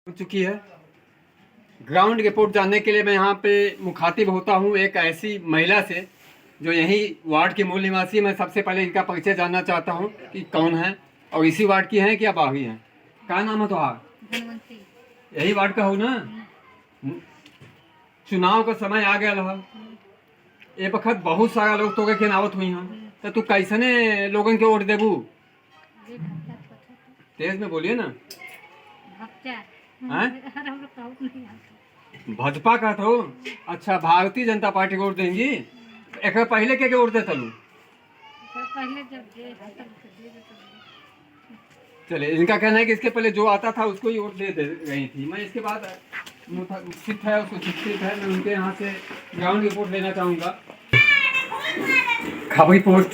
हो चुकी है। ग्राउंड रिपोर्ट जानने के लिए मैं यहाँ पे मुखातिब होता हूँ एक ऐसी महिला से जो यही वार्ड की मूल निवासी। मैं सबसे पहले इनका परिचय जानना चाहता हूँ कि कौन है और इसी वार्ड की हैं क्या बागी हैं। क्या नाम है तुम्हारा? यही वार्ड का हो ना? चुनाव का समय आ गया रहा, ए वक्त बहुत सारा लोग तो के नावत हुई हैं, तो तू कैसने लोगन के वोट देबू? तेज में बोलिए ना। भाजपा का तो अच्छा, भारतीय जनता पार्टी को वोट देंगी। एक पहले के वोट देता लू? चले, इनका कहना है कि इसके पहले जो आता था उसको ही वोट दे रही थी। मैं इसके बाद शिक्षित है, उसको शिक्षित है, मैं उनके यहाँ से ग्राउंड रिपोर्ट लेना चाहूँगा। खबरी पोस्ट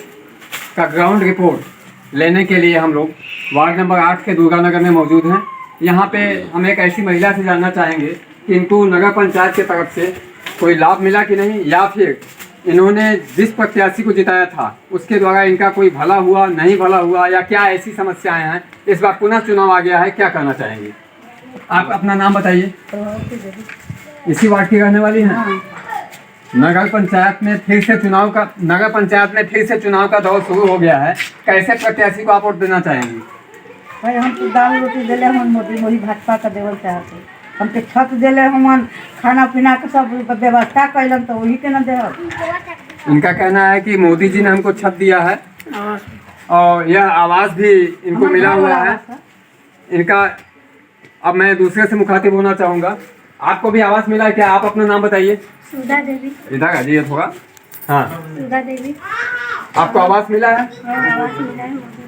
का ग्राउंड रिपोर्ट लेने के लिए हम लोग वार्ड नंबर 8 के दुर्गा नगर में मौजूद हैं। यहाँ पे हम एक ऐसी महिला से जानना चाहेंगे कि इनको नगर पंचायत की तरफ से कोई लाभ मिला कि नहीं, या फिर इन्होंने जिस प्रत्याशी को जिताया था उसके द्वारा इनका कोई भला हुआ, नहीं भला हुआ, या क्या ऐसी समस्याएं हैं। इस बार पुनः चुनाव आ गया है, क्या कहना चाहेंगे आप? अपना नाम बताइए। इसी वार्ड की रहने वाली हैं? नगर पंचायत में फिर से चुनाव का दौर शुरू हो गया है। कैसे प्रत्याशी को आप वोट देना चाहेंगे? भाई हम तो दाल रोटी दिले हम मोदी वही भाजपा का देवल चाहते। हम तो छत दिले हम, खाना पीना के सब व्यवस्था कैलन, तो वही के ना दे। इनका कहना है कि मोदी जी ने हमको छत दिया है और यह आवास भी इनको मिला हुआ है इनका। अब मैं दूसरे से मुखातिब होना चाहूँगा। आपको भी आवास मिला है क्या? आप अपना नाम बताइए। सुधा देवी। इधर आ जाइए थोड़ा। हाँ, सुधा देवी। आपको आवास मिला है? आवास मिला है।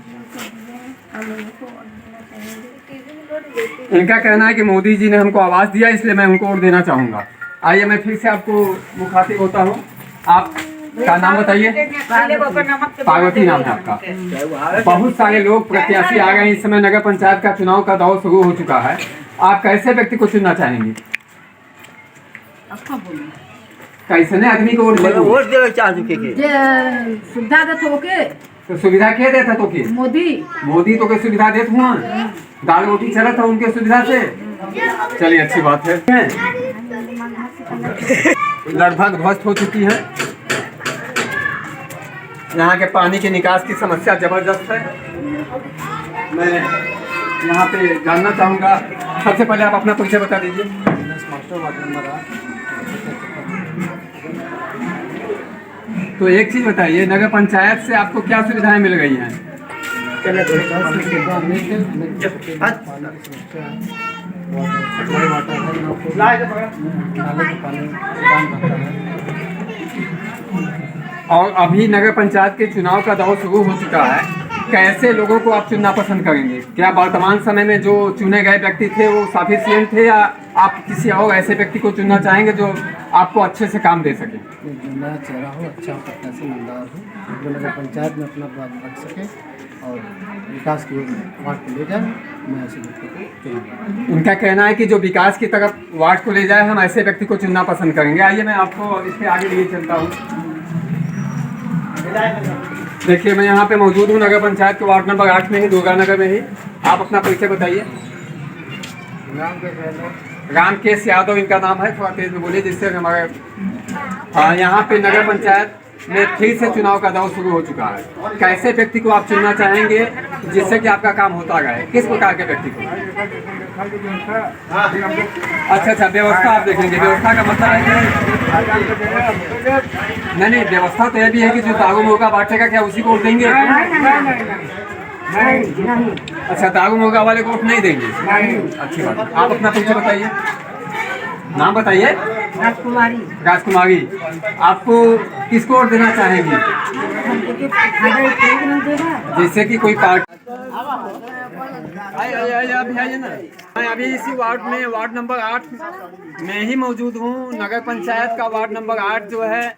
इनका कहना है कि मोदी जी ने हमको आवास दिया, इसलिए मैं उनको वोट देना चाहूँगा। आइए मैं फिर से आपको मुखातिब होता हूँ। आप का नाम बताइए। पार्वती नाम है आपका। बहुत सारे लोग प्रत्याशी आ गए। इस समय नगर पंचायत का चुनाव का दौर शुरू हो चुका है। आप कैसे व्यक्ति को चुनना चाहेंगे? कैसे आदमी को वोट देवे सुविधा देत होके? तो सुविधा क्या देता तो के? मोदी तो के सुविधा देत हुआ, दाल रोटी चलत है उनके सुविधा से। चलिए, अच्छी बात है। लगभग ध्वस्त हो चुकी है। यहाँ के पानी के निकास की समस्या जबरदस्त है। मैं यहाँ पे जानना चाहूँगा, सबसे पहले आप अपना परिचय बता दीजिए। तो एक चीज़ बताइए, नगर पंचायत से आपको क्या सुविधाएं मिल गई हैं? और अभी नगर पंचायत के चुनाव का दौर शुरू हो चुका है। कैसे लोगों को आप चुनना पसंद करेंगे? क्या वर्तमान समय में जो चुने गए व्यक्ति थे वो सफिशिएंट थे, या आप किसी और ऐसे व्यक्ति को चुनना चाहेंगे जो आपको अच्छे से काम दे सके? जो नया चेहरा हो, अच्छा प्रत्याशी ईमानदार हो, जो नगर पंचायत में अपना बात रख सके और विकास की वार्ड को ले जाए, मैं ऐसे व्यक्ति को चुनूँगा। उनका कहना है कि जो विकास की तरफ वार्ड को ले जाए, हम ऐसे व्यक्ति को चुनना पसंद करेंगे। आइए मैं आपको इसके आगे लिए चलता हूँ। देखिए, मैं यहाँ पे मौजूद हूँ नगर पंचायत के वार्ड नंबर 8 में ही, दुर्गा नगर में ही। आप अपना परिचय बताइए। रामकेश यादव इनका नाम है। थोड़ा तेज में बोलिए जिससे हमारे यहाँ पे नगर पंचायत में फिर से चुनाव का दौर शुरू हो चुका है। कैसे व्यक्ति को आप चुनना चाहेंगे जिससे कि आपका काम होता रहे? किस प्रकार के व्यक्ति को? अच्छा, व्यवस्था आप देखेंगे। व्यवस्था का मतलब है कि नहीं, व्यवस्था तो यह भी है कि जो दारू मुर्गा बांटेगा क्या उसी को वोट देंगे? अच्छा, दारू मुर्गा वाले को वोट नहीं देंगे। अच्छी बात। आप अपना परिचय बताइए। नाम बताइए। राजकुमारी। आपको किसको वोट देना चाहेंगी? जैसे कि कोई पार्टी। अभी आइए ना। मैं अभी इसी वार्ड में, वार्ड नंबर 8 में ही मौजूद हूँ। नगर पंचायत का वार्ड नंबर 8 जो है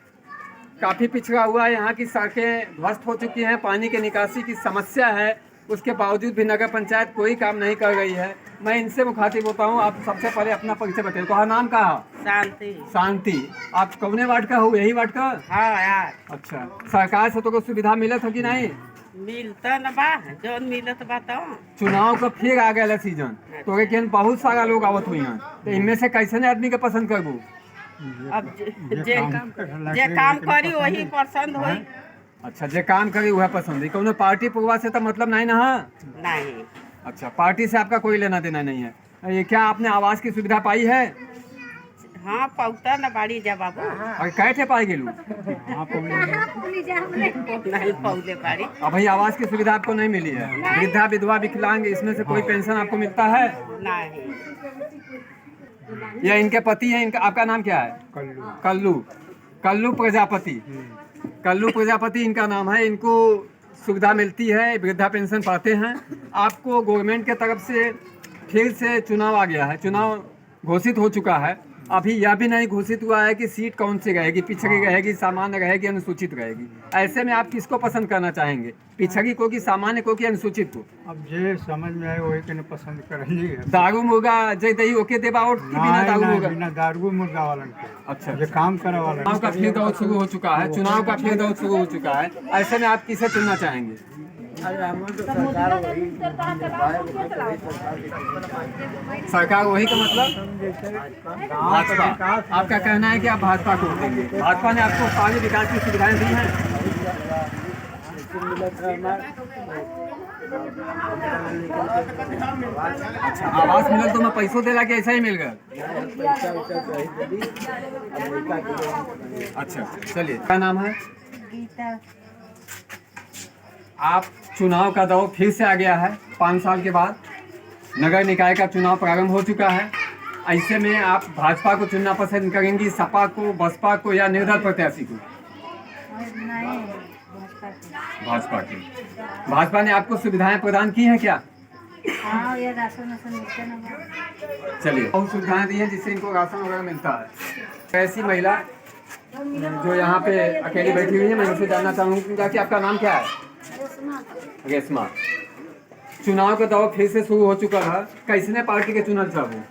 काफ़ी पिछड़ा हुआ है। यहाँ की सड़कें ध्वस्त हो चुकी हैं, पानी के निकासी की समस्या है। उसके बावजूद भी नगर पंचायत कोई काम नहीं कर रही है। मैं इनसे मुखातिब होता हूँ। आप सबसे पहले अपना परिचय बताइए। तो नाम का? शांति। आप कौने वार्ड का हो? यही वार्ड का? हाँ यार। अच्छा, सरकार से तो कोई सुविधा मिलत हो कि नहीं? मिलता न बा जौन मिलत बा तो चुनाव का फिर आ गया सीजन तो लेकिन बहुत सारा लोग आवत हुई हैं तो इनमें से कैसे आदमी के पसंद करबू? अब जे काम करी वही पसंद होई। अच्छा, जे काम करी वह पसंद है। कौनो पार्टी पुरवा से तो मतलब नहीं ना है? नहीं। अच्छा, पार्टी से आपका कोई लेना देना नहीं है। ये क्या आपने आवास की सुविधा पाई है? हाँ पौता न बाड़ी जा बाबू। और कैसे पाई गेलू? नहीं पौले बाड़ी। अब भाई आवास की सुविधा आपको नहीं मिली है। वृद्धा विधवा विकलांग इसमें से कोई पेंशन आपको मिलता है? नहीं। या इनके पति हैं? इनका आपका नाम क्या है? कल्लू। कल्लू प्रजापति। कल्लू प्रजापति इनका नाम है। इनको सुविधा मिलती है, वृद्धा पेंशन पाते हैं। आपको गवर्नमेंट के तरफ से फिर से चुनाव आ गया है, चुनाव घोषित हो चुका है। अभी यह भी नहीं घोषित हुआ है कि सीट कौन सी रहेगी, पिछड़ी रहेगी, सामान्य रहेगी, अनुसूचित रहेगी। ऐसे में आप किसको पसंद करना चाहेंगे, पिछड़ी को कि सामान्य को कि अनुसूचित को? अब जे समझ में आए वही के पसंद करेंगे। दारू मुर्गा जय दही ओके देबा और कि बिना दारू मुर्गा? बिना दारू मुर्गा वालन के। अच्छा, जे काम करे वाला। चुनाव का फिर दौर शुरू हो चुका है, चुनाव का फिर दौर शुरू हो चुका है। ऐसे में आप किसे चुनना चाहेंगे? सरकार वही का मतलब भाजपा। आपका कहना है कि आप भाजपा को वोट देंगे। भाजपा ने आपको सारी विकास की सुविधाएं दी हैं? अच्छा, आवास मिलल तो मैं पैसों देला कि ऐसा ही मिल गया? अच्छा, चलिए, क्या नाम है? गीता। आप चुनाव का दौर फिर से आ गया है 5 साल के बाद। नगर निकाय का चुनाव प्रारंभ हो चुका है। ऐसे में आप भाजपा को चुनना पसंद करेंगी, सपा को, बसपा को या निर्दल प्रत्याशी को? भाजपा की। भाजपा ने आपको सुविधाएं प्रदान की हैं क्या? हाँ, ये राशन वाशन मिलता ना। चलिए, बहुत सुविधाएं दी हैं जिससे इनको राशन वगैरह मिलता है। ऐसी महिला जो यहाँ पे अकेली बैठी हुई है, मैं इनसे जानना चाहूँगा कि आपका नाम क्या है? रेशमा। चुनाव का दौर फिर से शुरू हो चुका है। कैसने पार्टी के चुनाव चाहूँ,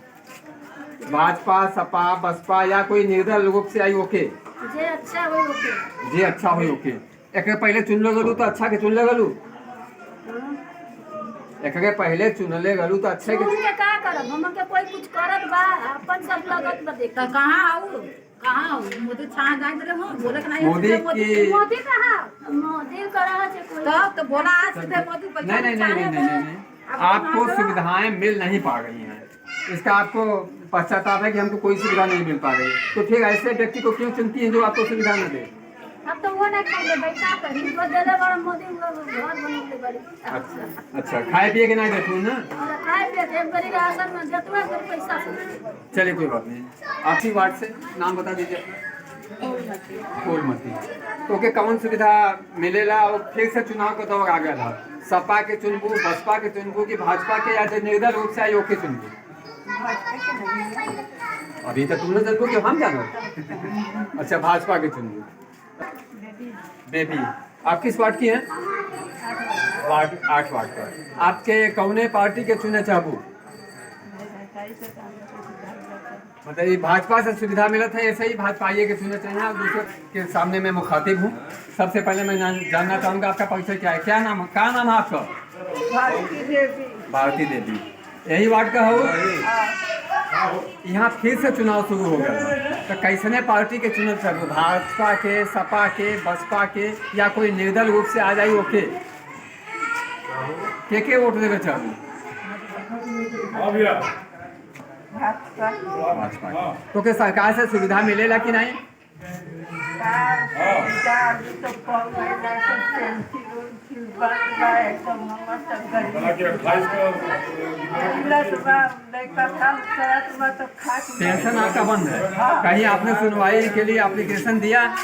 भाजपा, सपा, बसपा या कोई निर्दल रूप से आई ओके? जे अच्छा हो ओके। जी अच्छा हो ओके। एक पहले चुन ले गलू तो अच्छा के चुन ले गलू? एक पहले चुन ले गलू तो अच्छा के के का करब? हम के कोई कुछ करत बा अपन सब लगत बा। देख कहां आऊ कहां आऊ मोदी छा जाए रे हो बोले के नहीं। मोदी कहां मोदी करा है कोई तो बोला सीधे मोदी पर। नहीं, आपको सुविधाएं मिल नहीं पा रही हैं, इसका आपको पश्चाताप है कि हमको कोई सुविधा नहीं मिल पा रही। तो फिर ऐसे व्यक्ति को क्यों चुनती हैं जो आपको सुविधा न दे? अब तो वो नहीं खाते बैठा करी वो दे दे बड़ा मोदी घर बनले बड़ी। अच्छा, खाए पिए के नहीं देती ना? और खाए पिए के बड़ी राशन में जतवा कर पैसा से। चलिए, कोई बात नहीं। आपकी वार्ड से नाम बता दीजिए। फूलमती। तो के कौन सुविधा मिलेला और फिर से चुनाव का दौर आ गया था? सपा के चुनबू, बसपा के चुनबू कि भाजपा के या निर्दल रूप से आई ओके चुनबू? अभी तक तुमने जनबू कि हम जानो? अच्छा, भाजपा के चुनबू। बेबी, आप किस वार्ड की हैं? 8 वार्ड का। आपके कौने पार्टी के चुने चाहबू? मतलब ये भाजपा से सुविधा मिलत है, ऐसे ही भाजपा के चुने चाहिए। और दूसरे के सामने मैं मुखातिब हूँ। सबसे पहले मैं जानना चाहूँगा आपका परिचय क्या है? क्या नाम है आपका? भारती देवी। यही वार्ड का हो? यहाँ फिर से चुनाव शुरू हो गया तो कैसने पार्टी के चुनाव चाहूँ, भाजपा के, सपा के, बसपा के या कोई निर्दल रूप से आ जाए ओके? के वोट देवे चाहूँ? भाजपा। तो क्या सरकार से सुविधा मिलेला कि नहीं? पेंशन आपका बंद है? कहीं आपने सुनवाई के लिए एप्लीकेशन दिया?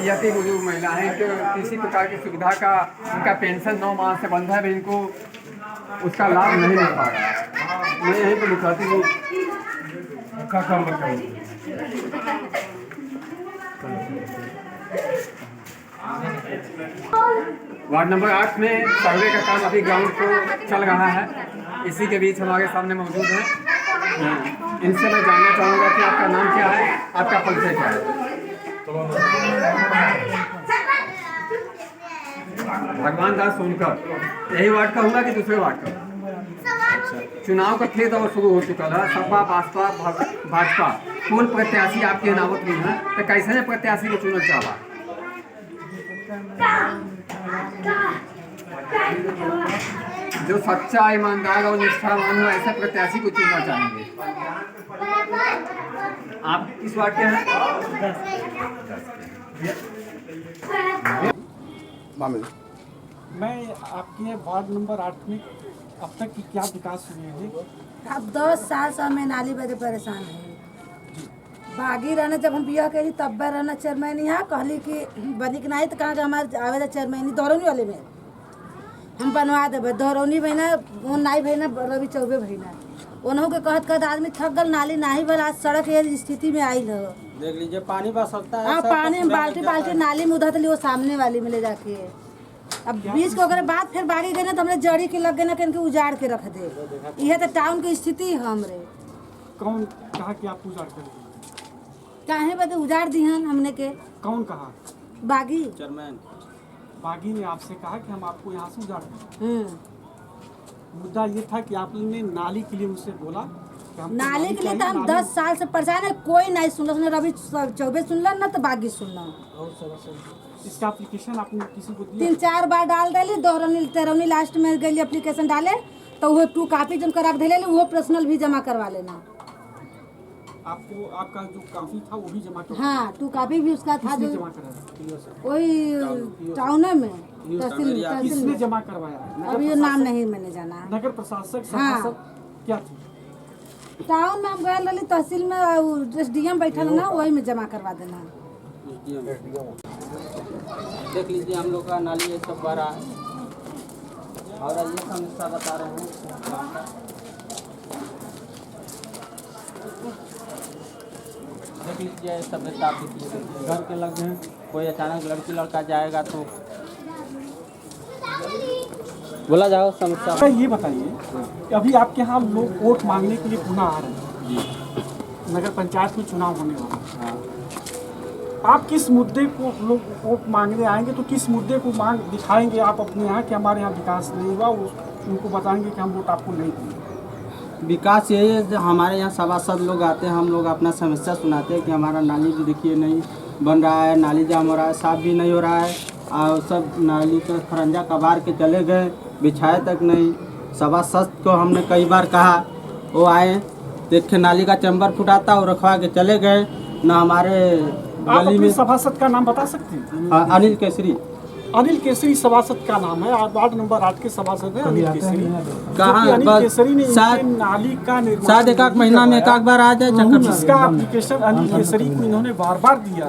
यदि बुजुर्ग महिला है तो किसी प्रकार की सुविधा का उनका पेंशन 9 माह से बंद है, इनको उसका लाभ नहीं मिल पा रहा। मैं यहीं पर मुखातिब हूँ। वार्ड नंबर 8 में सर्वे का काम अभी ग्राउंड को चल रहा है। इसी के बीच हमारे सामने मौजूद हैं। इनसे मैं जानना चाहूँगा कि आपका नाम क्या है, आपका परिचय क्या है? भगवान दास सोनकर, यही वार्ड का होगा कि दूसरे वार्ड का? चुनाव का खेत और शुरू हो चुका है। सपा बसपा भाजपा कौन प्रत्याशी आपके नावत में है, तो कैसे प्रत्याशी को चुनना चाहवा? जो सच्चा, ईमानदार और निष्ठावान हो, ऐसे प्रत्याशी को चुनना चाहेंगे। आप किस वार्ड के हैं? मैं आपके वार्ड नंबर 8 में अब तक की क्या विकास हुए हैं? अब 10 साल से हमें नाली बदे परेशान है। बागी रहना, जब हम बिया करी तब रहना चेयरमैन यहाँ कहली कि बनी कि नहीं तो कहाँ हमारे आवेदा चेयरमैन दौरौनी वाले में हम बनवा देवे। दौरौनी भैना वो नाई भैना रवि चौबे भैना उन्हों के कहत कहत आदमी थक गल, नाली नाही भल, आज सड़क ये स्थिति में आई है। देख लीजिए पानी बस सकता है। हाँ, पानी में बाल्टी बाल्टी नाली में उधर ली, वो सामने वाली में ले जाके। अब बीच को अगर बात फिर बागी गए ना तो हमने जड़ी के लग गए ना कि इनके उजाड़ के रख दे। यह तो टाउन की स्थिति है हमरे। कौन कहा कि आप उजाड़ कर देंगे? काहे बदे उजाड़ दी हन हमने के? कौन कहा? बागी चेयरमैन बागी ने आपसे कहा कि हम आपको यहाँ से उजाड़ देंगे। मुद्दा ये था कि आपने नाली के लिए मुझसे बोला कि हमको नाली के लिए तो चाहिए, हम 10 साल से परेशान है, कोई नहीं सुनला। सुना रवि चौबे सुनला ना तो बागी सुनला। इसका एप्लीकेशन आपने किसी को दिया? 3-4 बार डाल दिली। दोहरौनी तेरौनी लास्ट में गई एप्लीकेशन डाले तो वो 2 कॉपी जम करा दिले, वो पर्सनल भी जमा करवा लेना। आपको आपका जो काफी था वो भी जमा कर? हाँ, 2 कॉपी भी उसका था जो जमा कराया? वही टाउन में तहसील किसने में। जमा करवाया? अभी ये नाम नहीं मैंने जाना। नगर प्रशासक हाँ। सभासद क्या थी? टाउन में हम गए रही तहसील में, एसडीएम बैठल ना, वही में जमा करवा देना। देख लीजिए हम लोग का नाली ये सब भरा है और ये समस्या बता रहे हैं। देख लीजिए सब घर के लग हैं, कोई अचानक लड़की लड़का जाएगा तो बोला जाओ समस्या। अच्छा ये बताइए कि अभी आपके यहाँ लोग वोट मांगने के लिए पुनः आ रहे हैं, नगर पंचायत में चुनाव होने वाला है। आप किस मुद्दे को लोग वोट मांगने आएंगे तो किस मुद्दे को मांग दिखाएंगे आप अपने यहाँ कि हमारे यहाँ विकास नहीं हुआ, उनको बताएंगे कि हम वोट आपको नहीं देंगे? विकास यही है जो हमारे यहाँ सभासद लोग आते हैं, हम लोग अपना समस्या सुनाते हैं कि हमारा नाली भी देखिए नहीं बन रहा है, नाली जाम हो रहा है, साफ भी नहीं हो रहा है और सब नाली का खरंजा कबार के चले गए, बिछाए तक नहीं। सभासद को हमने कई बार कहा, वो आए देखे नाली का चैम्बर फुटाता और रखवा के चले गए। ना हमारे आप गली अपने में सभासद का नाम बता सकते हैं? अनिल केसरी। अनिल केसरी सभासद का नाम है, वार्ड नंबर 8 के सभासद हैं अनिल केसरी। कहाँ? अनिल बस केसरी ने शायद- इनके नाली का निर्माण शायद एक महीना में एक बार आ जाए चक्कर। इसका एप्लीकेशन अनिल केसरी को इन्होंने बार बार दिया।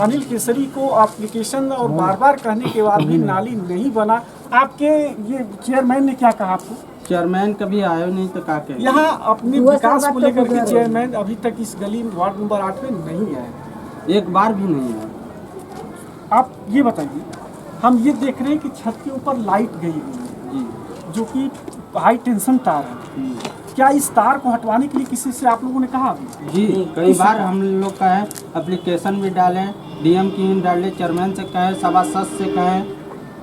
अनिल केसरी को एप्लीकेशन और बार बार कहने के बाद भी नाली नहीं बना। आपके ये चेयरमैन ने क्या कहा आपको? चेयरमैन कभी आयो नहीं तो क्या कहें। यहाँ अपने विकास को लेकर के चेयरमैन अभी तक इस गली वार्ड नंबर 8 में नहीं आए, एक बार भी नहीं है। आप ये बताइए, हम ये देख रहे हैं कि छत के ऊपर लाइट गई हुई है जी जो कि हाई टेंशन तार है। क्या इस तार को हटवाने के लिए किसी से आप लोगों ने कहा अभी? जी कई बार हम लोग का है, एप्लीकेशन भी डालें, डीएम की डाले, चेयरमैन से कहे, सभासद से कहे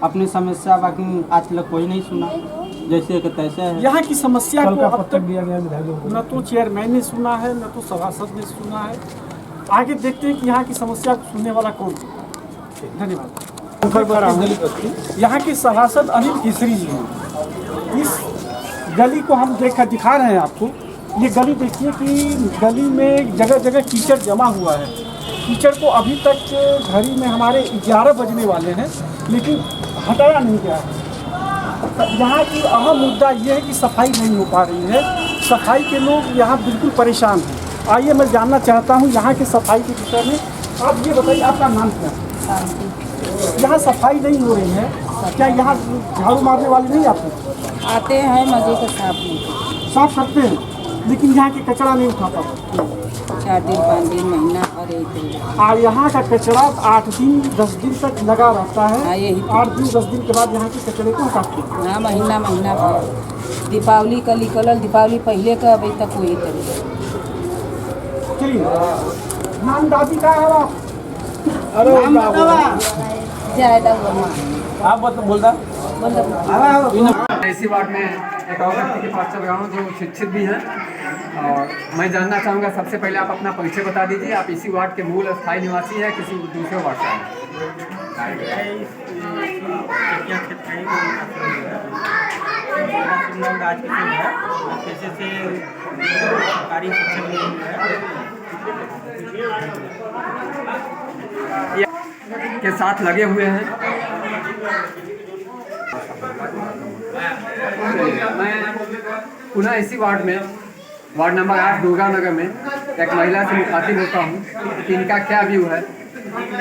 अपनी समस्या, बाकी आज तक कोई नहीं सुना, जैसे कि तैसे है। यहाँ की समस्या को अब तक न तो चेयरमैन ने सुना है न तो सभासद ने सुना है। आगे देखते हैं कि यहाँ की समस्या को सुनने वाला कौन है। धन्यवाद। यहाँ के सभासद अनिल केसरी जी हैं। इस गली को हम दिखा रहे हैं आपको। ये गली देखिए कि गली में जगह जगह कीचड़ जमा हुआ है। कीचड़ को अभी तक घड़ी में हमारे 11 बजने वाले हैं लेकिन हटाया नहीं गया है। यहाँ की अहम मुद्दा ये है कि सफाई नहीं हो पा रही है। सफाई के लोग यहाँ बिल्कुल परेशान हैं। आइए मैं जानना चाहता हूँ यहाँ के सफाई के विषय में। आप ये बताइए आपका नाम क्या है? यहाँ सफाई नहीं हो रही है, क्या यहाँ झाड़ू मारने वाले नहीं आते? आते हैं मजे के साथ साफ करते हैं लेकिन यहाँ के कचरा नहीं उठा पाते। 4 दिन 5 दिन महीना और एक दिन। और यहाँ का कचरा 8 दिन 10 दिन तक लगा रहता हाँ, है। यही 8 दिन 10 दिन के बाद यहाँ के कचरे को हटाते हैं। ना महीना भर। दीपावली का निकलल, दीपावली पहले का अभी तक वही तरीका। चलिए, नाम दादी का है आप? नाम बतावा। जायदा वर्मा आप बोलता इसी वार्ड में एक और व्यक्ति के पास चल रहा हूँ जो शिक्षित भी हैं और मैं जानना चाहूँगा सबसे पहले आप अपना परिचय बता दीजिए। आप इसी वार्ड के मूल स्थायी निवासी हैं किसी दूसरे वार्ड का हैं? के साथ लगे हुए हैं। मैं पुनः इसी वार्ड में वार्ड नंबर 8 दुर्गा नगर में एक महिला से मुखातिब होता हूँ कि इनका क्या व्यू है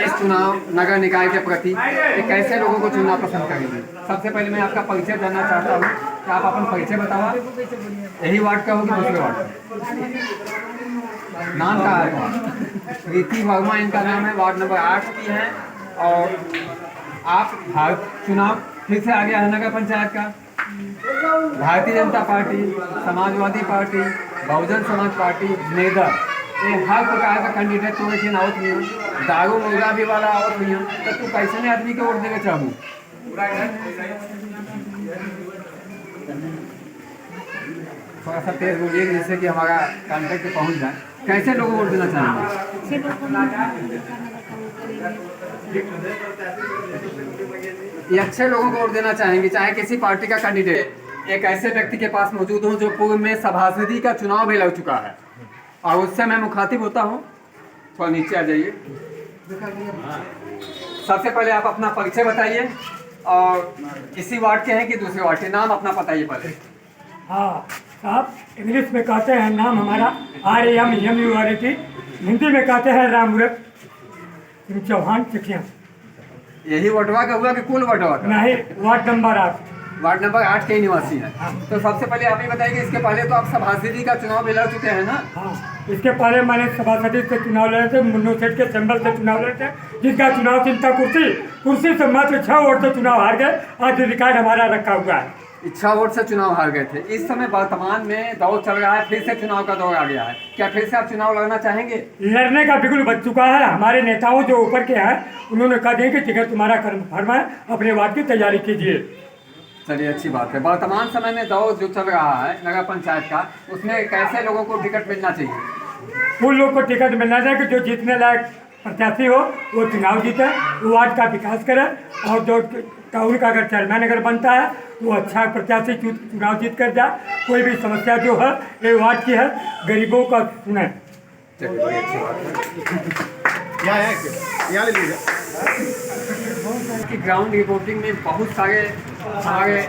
इस चुनाव नगर निकाय के प्रति, कि कैसे लोगों को चुनना पसंद करेंगे। सबसे पहले मैं आपका परिचय जानना चाहता हूँ कि आप अपन परिचय बताओ। यही वार्ड का हो कि दूसरे वार्ड का? नाम का है रीति वर्मा इनका नाम है, वार्ड नंबर 8 की है। और आप चुनाव फिर से आ गया है नगर पंचायत का। Bharatiya Janata party, Samajwadi party, Bahujan Samaj party, nether, ये हर प्रकार का कैंडिडेट तो लेकिन आवत नहीं है। दारू मुर्गा भी वाला आवत नहीं है। तो तू कैसे नहीं आदमी के वोट देना चाहूँ? थोड़ा सा तेज बोलिए जिससे कि हमारा कॉन्टेक्ट पे पहुँच जाए। कैसे लोगों को वोट देना चाहेंगे? ये अच्छे लोगों को वोट देना चाहेंगे, चाहे किसी पार्टी का कैंडिडेट एक ऐसे व्यक्ति के पास मौजूद हो जो पूर्व में सभासदी का चुनाव भी लड़ चुका है और उससे मैं मुखातिब होता हूँ। थोड़ा नीचे आ जाइए। सबसे पहले आप अपना परिचय बताइए और इसी वार्ड के हैं कि दूसरे वार्ड के? नाम अपना बताइए पहले। हाँ साहब, इंग्लिश में कहते हैं नाम हमारा RAMURT, हिंदी में कहते हैं रामूरत सिंह चौहान चिखिया। यही वटवा का हुआ कि कुल वटवा का? नहीं, वार्ड नंबर 8। वार्ड नंबर 8 के ही निवासी हैं। तो सबसे पहले आप ही बताइए, इसके पहले तो आप सभासदी का चुनाव भी लड़ चुके हैं ना? हाँ, इसके पहले मैंने सभासदी से चुनाव लड़े थे, मुन्नू सेठ के चैम्बर से चुनाव लड़े थे, जिसका चुनाव चिंता कुर्सी से मात्र 6 वोट से चुनाव हार गए। आज रिकॉर्ड हमारा रखा हुआ है। 6 वोट से चुनाव हार गए थे। इस समय वर्तमान में दौर चल रहा है, फिर से चुनाव का दौर आ गया है। क्या फिर से आप चुनाव लड़ना चाहेंगे? लड़ने का बिल्कुल बच चुका है। हमारे नेताओं जो ऊपर के हैं उन्होंने कहा दिया कि टिकट तुम्हारा फर्म है, अपने वार्ड की तैयारी कीजिए। चलिए, अच्छी बात है। वर्तमान समय में दौर जो चल रहा है नगर पंचायत का, उसमें कैसे लोगों को टिकट मिलना चाहिए? उन लोग को टिकट मिलना चाहिए कि जो जीतने लायक प्रत्याशी हो वो चुनाव जीते, वो वार्ड का विकास करे और जो टाउन का अगर चेयरमैन अगर बनता है वो अच्छा प्रत्याशी चुनाव जीत कर जाए। कोई भी समस्या जो है ये वार्ड की है, गरीबों का सुने। ग्राउंड रिपोर्टिंग में बहुत सारे हमारे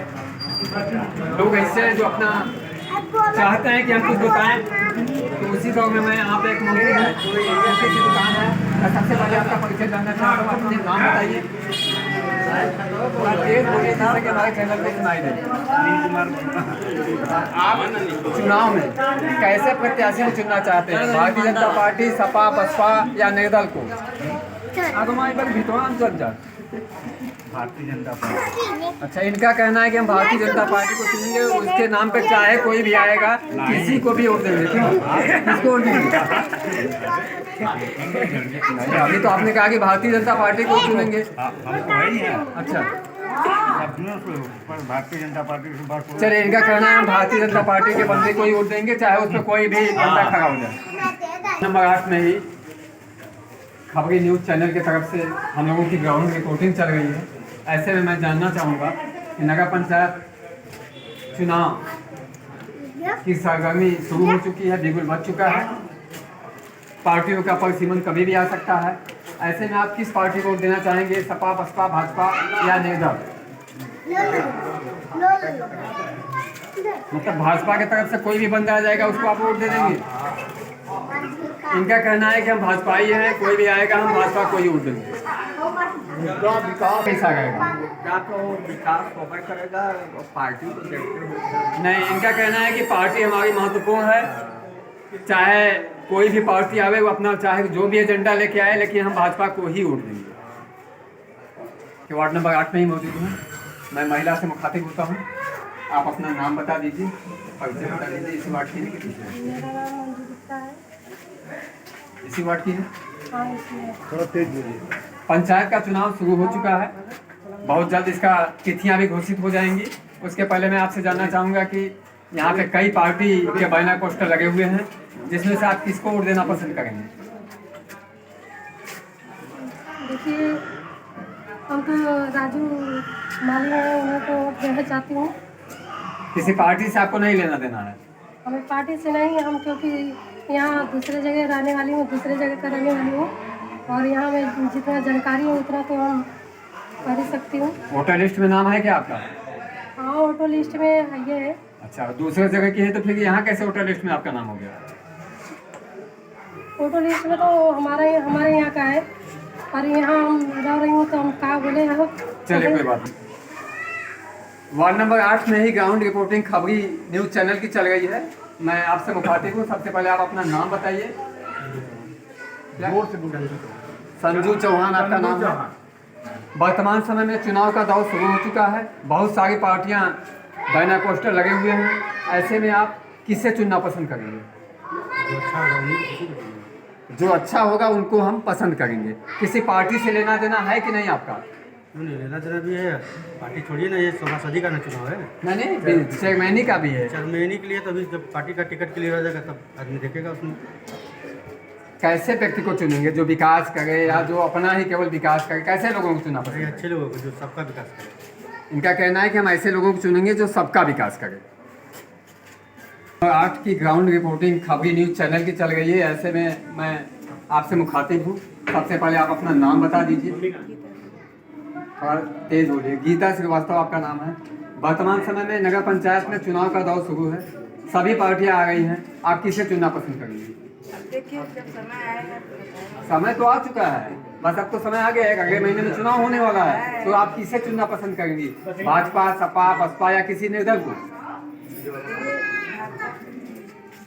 लोग ऐसे हैं जो अपना चाहते हैं कि हम कुछ बताएं, तो उसी दौर में मैं यहाँ पे एक मौजूद है जो एक की दुकान है। मैं सबसे पहले आपका परिचय जानना चाहता हूँ। अपने नाम बताइए, थोड़ा तेज बोलिए जिससे कि हमारे चैनल को सुनाई दे। आप चुनाव में कैसे प्रत्याशी को चुनना चाहते हैं? भारतीय जनता पार्टी, सपा, बसपा या निर्दल को? भारतीय जनता पार्टी। अच्छा, इनका कहना है कि हम भारतीय जनता पार्टी को चुनेंगे, उसके नाम पे चाहे कोई भी आएगा किसी को भी वोट देंगे। क्यों? किसको वोट देंगे? नहीं, अभी तो आपने कहा कि भारतीय जनता पार्टी को चुनेंगे। अच्छा, भारतीय जनता पार्टी। चलिए, इनका कहना है हम भारतीय जनता पार्टी के बंदे को ही वोट देंगे, चाहे उस पर कोई भी बंदा खड़ा हो जाए। नंबर 8 में ही खबरी न्यूज़ चैनल की तरफ से हम लोगों की ग्राउंड रिपोर्टिंग चल रही है। ऐसे में मैं जानना चाहूँगा कि नगर पंचायत चुनाव की सरगर्मी शुरू हो चुकी है, बिल्कुल बच चुका है। पार्टियों का परिसीमन कभी भी आ सकता है। ऐसे में आप किस पार्टी को वोट देना चाहेंगे? सपा, बसपा, भाजपा या निर्दल? मतलब भाजपा की तरफ से कोई भी बंदा आ जाएगा उसको आप वोट दे देंगे? इनका कहना है कि हम भाजपा ही हैं, कोई भी आएगा हम भाजपा को ही वोट देंगे। विकास कैसा रहेगा? विकास करेगा पार्टी को देखते हुए। नहीं, इनका कहना है कि पार्टी हमारी महत्वपूर्ण है, चाहे कोई भी पार्टी आवे वो अपना चाहे जो भी एजेंडा लेके आए, लेकिन हम भाजपा को ही वोट देंगे। कि वार्ड नंबर 8 में ही मौजूद हूँ। मैं महिला से मुखातिब होता हूँ। आप अपना नाम बता दीजिए, परिचय बता दीजिए। इस वार्ड के लिए इसी वार्ड की है। हाँ इसमें थोड़ा तेज बोलिए। पंचायत का चुनाव शुरू हो चुका है, बहुत जल्द इसका तिथियां भी घोषित हो जाएंगी। उसके पहले मैं आपसे जानना चाहूँगा कि यहाँ पे कई पार्टी के बैनर पोस्टर लगे हुए हैं, जिसमें से आप किसको वोट देना पसंद करेंगे? देखिए, हम तो राजू माली हैं, उन्हें को वोट देना चाहती हूँ। किसी पार्टी से आपको नहीं लेना देना है? हमें पार्टी से नहीं, हम क्योंकि यहाँ दूसरे जगह रहने वाली हूँ, दूसरे जगह का रहने वाली हूँ, और यहाँ में जितना जानकारी है उतना तो हम कर ही सकती हूँ। वोटर लिस्ट में नाम है क्या आपका? हाँ, ऑटो लिस्ट में ये है। अच्छा, दूसरे जगह की है तो फिर यहाँ कैसे वोटर लिस्ट में आपका नाम हो गया? ऑटो लिस्ट में तो हमारे यहाँ का है, और यहाँ हम रह रही हूँ तो हम कहा बोले हो। चलिए कोई बात नहीं। वार्ड नंबर 8 में ही ग्राउंड रिपोर्टिंग खबरी न्यूज़ चैनल की चल रही है। मैं आपसे मुखातिब हूँ। सबसे पहले आप अपना नाम बताइए। संजू चौहान आपका नाम है। वर्तमान समय में चुनाव का दौर शुरू हो चुका है, बहुत सारी पार्टियां बैनर पोस्टर लगे हुए हैं, ऐसे में आप किससे चुनना पसंद करेंगे? जो अच्छा होगा उनको हम पसंद करेंगे। किसी पार्टी से लेना देना है कि नहीं आपका? क्यों नहीं, लेना देना भी है। पार्टी छोड़िए ना, ये सभासदी का ना चुनाव है। नहीं, चेयरमैनी का भी है। चेयरमैनी के लिए तभी जब पार्टी का टिकट क्लियर हो जाएगा तब आदमी देखेगा उसमें। कैसे व्यक्ति को चुनेंगे, जो विकास करे या जो अपना ही केवल विकास करे? कैसे लोगों को चुनना पसंद? अच्छे लोगों को जो सबका विकास करे। इनका कहना है कि हम ऐसे लोगों को चुनेंगे जो सबका विकास करे। 8 की ग्राउंड रिपोर्टिंग खबरी न्यूज़ चैनल की चल रही है, ऐसे में मैं आपसे मुखातिब हूँ। सबसे पहले आप अपना नाम बता दीजिए और तेज बोलिए। गीता श्रीवास्तव आपका नाम है। वर्तमान समय में नगर पंचायत में चुनाव का दौर शुरू है, सभी पार्टियां आ गई हैं, आप किसे चुनना पसंद करेंगे? देखिए, जब समय आएगा समय तो आ चुका है, बस अब तो समय आ गया है। अगले महीने में चुनाव होने वाला है, तो आप किसे चुनना पसंद करेंगी? भाजपा, सपा, बसपा या किसी निर्दल को?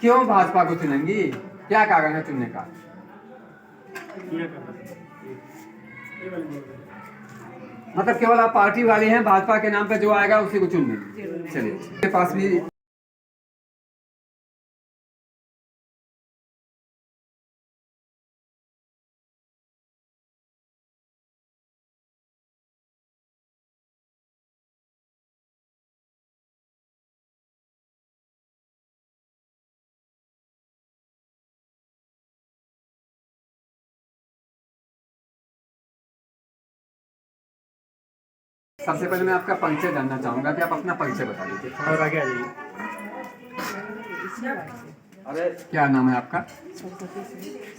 क्यों भाजपा को चुनेंगी? क्या कारण है चुनने का? मतलब केवल आप पार्टी वाले हैं, भाजपा के नाम पे जो आएगा उसी को चुनेंगे। चलिए, मेरे पास भी सबसे पहले मैं आपका परिचय जानना चाहूंगा कि आप अपना परिचय बता दीजिए। और आगे आ जाइए। अरे क्या नाम है आपका?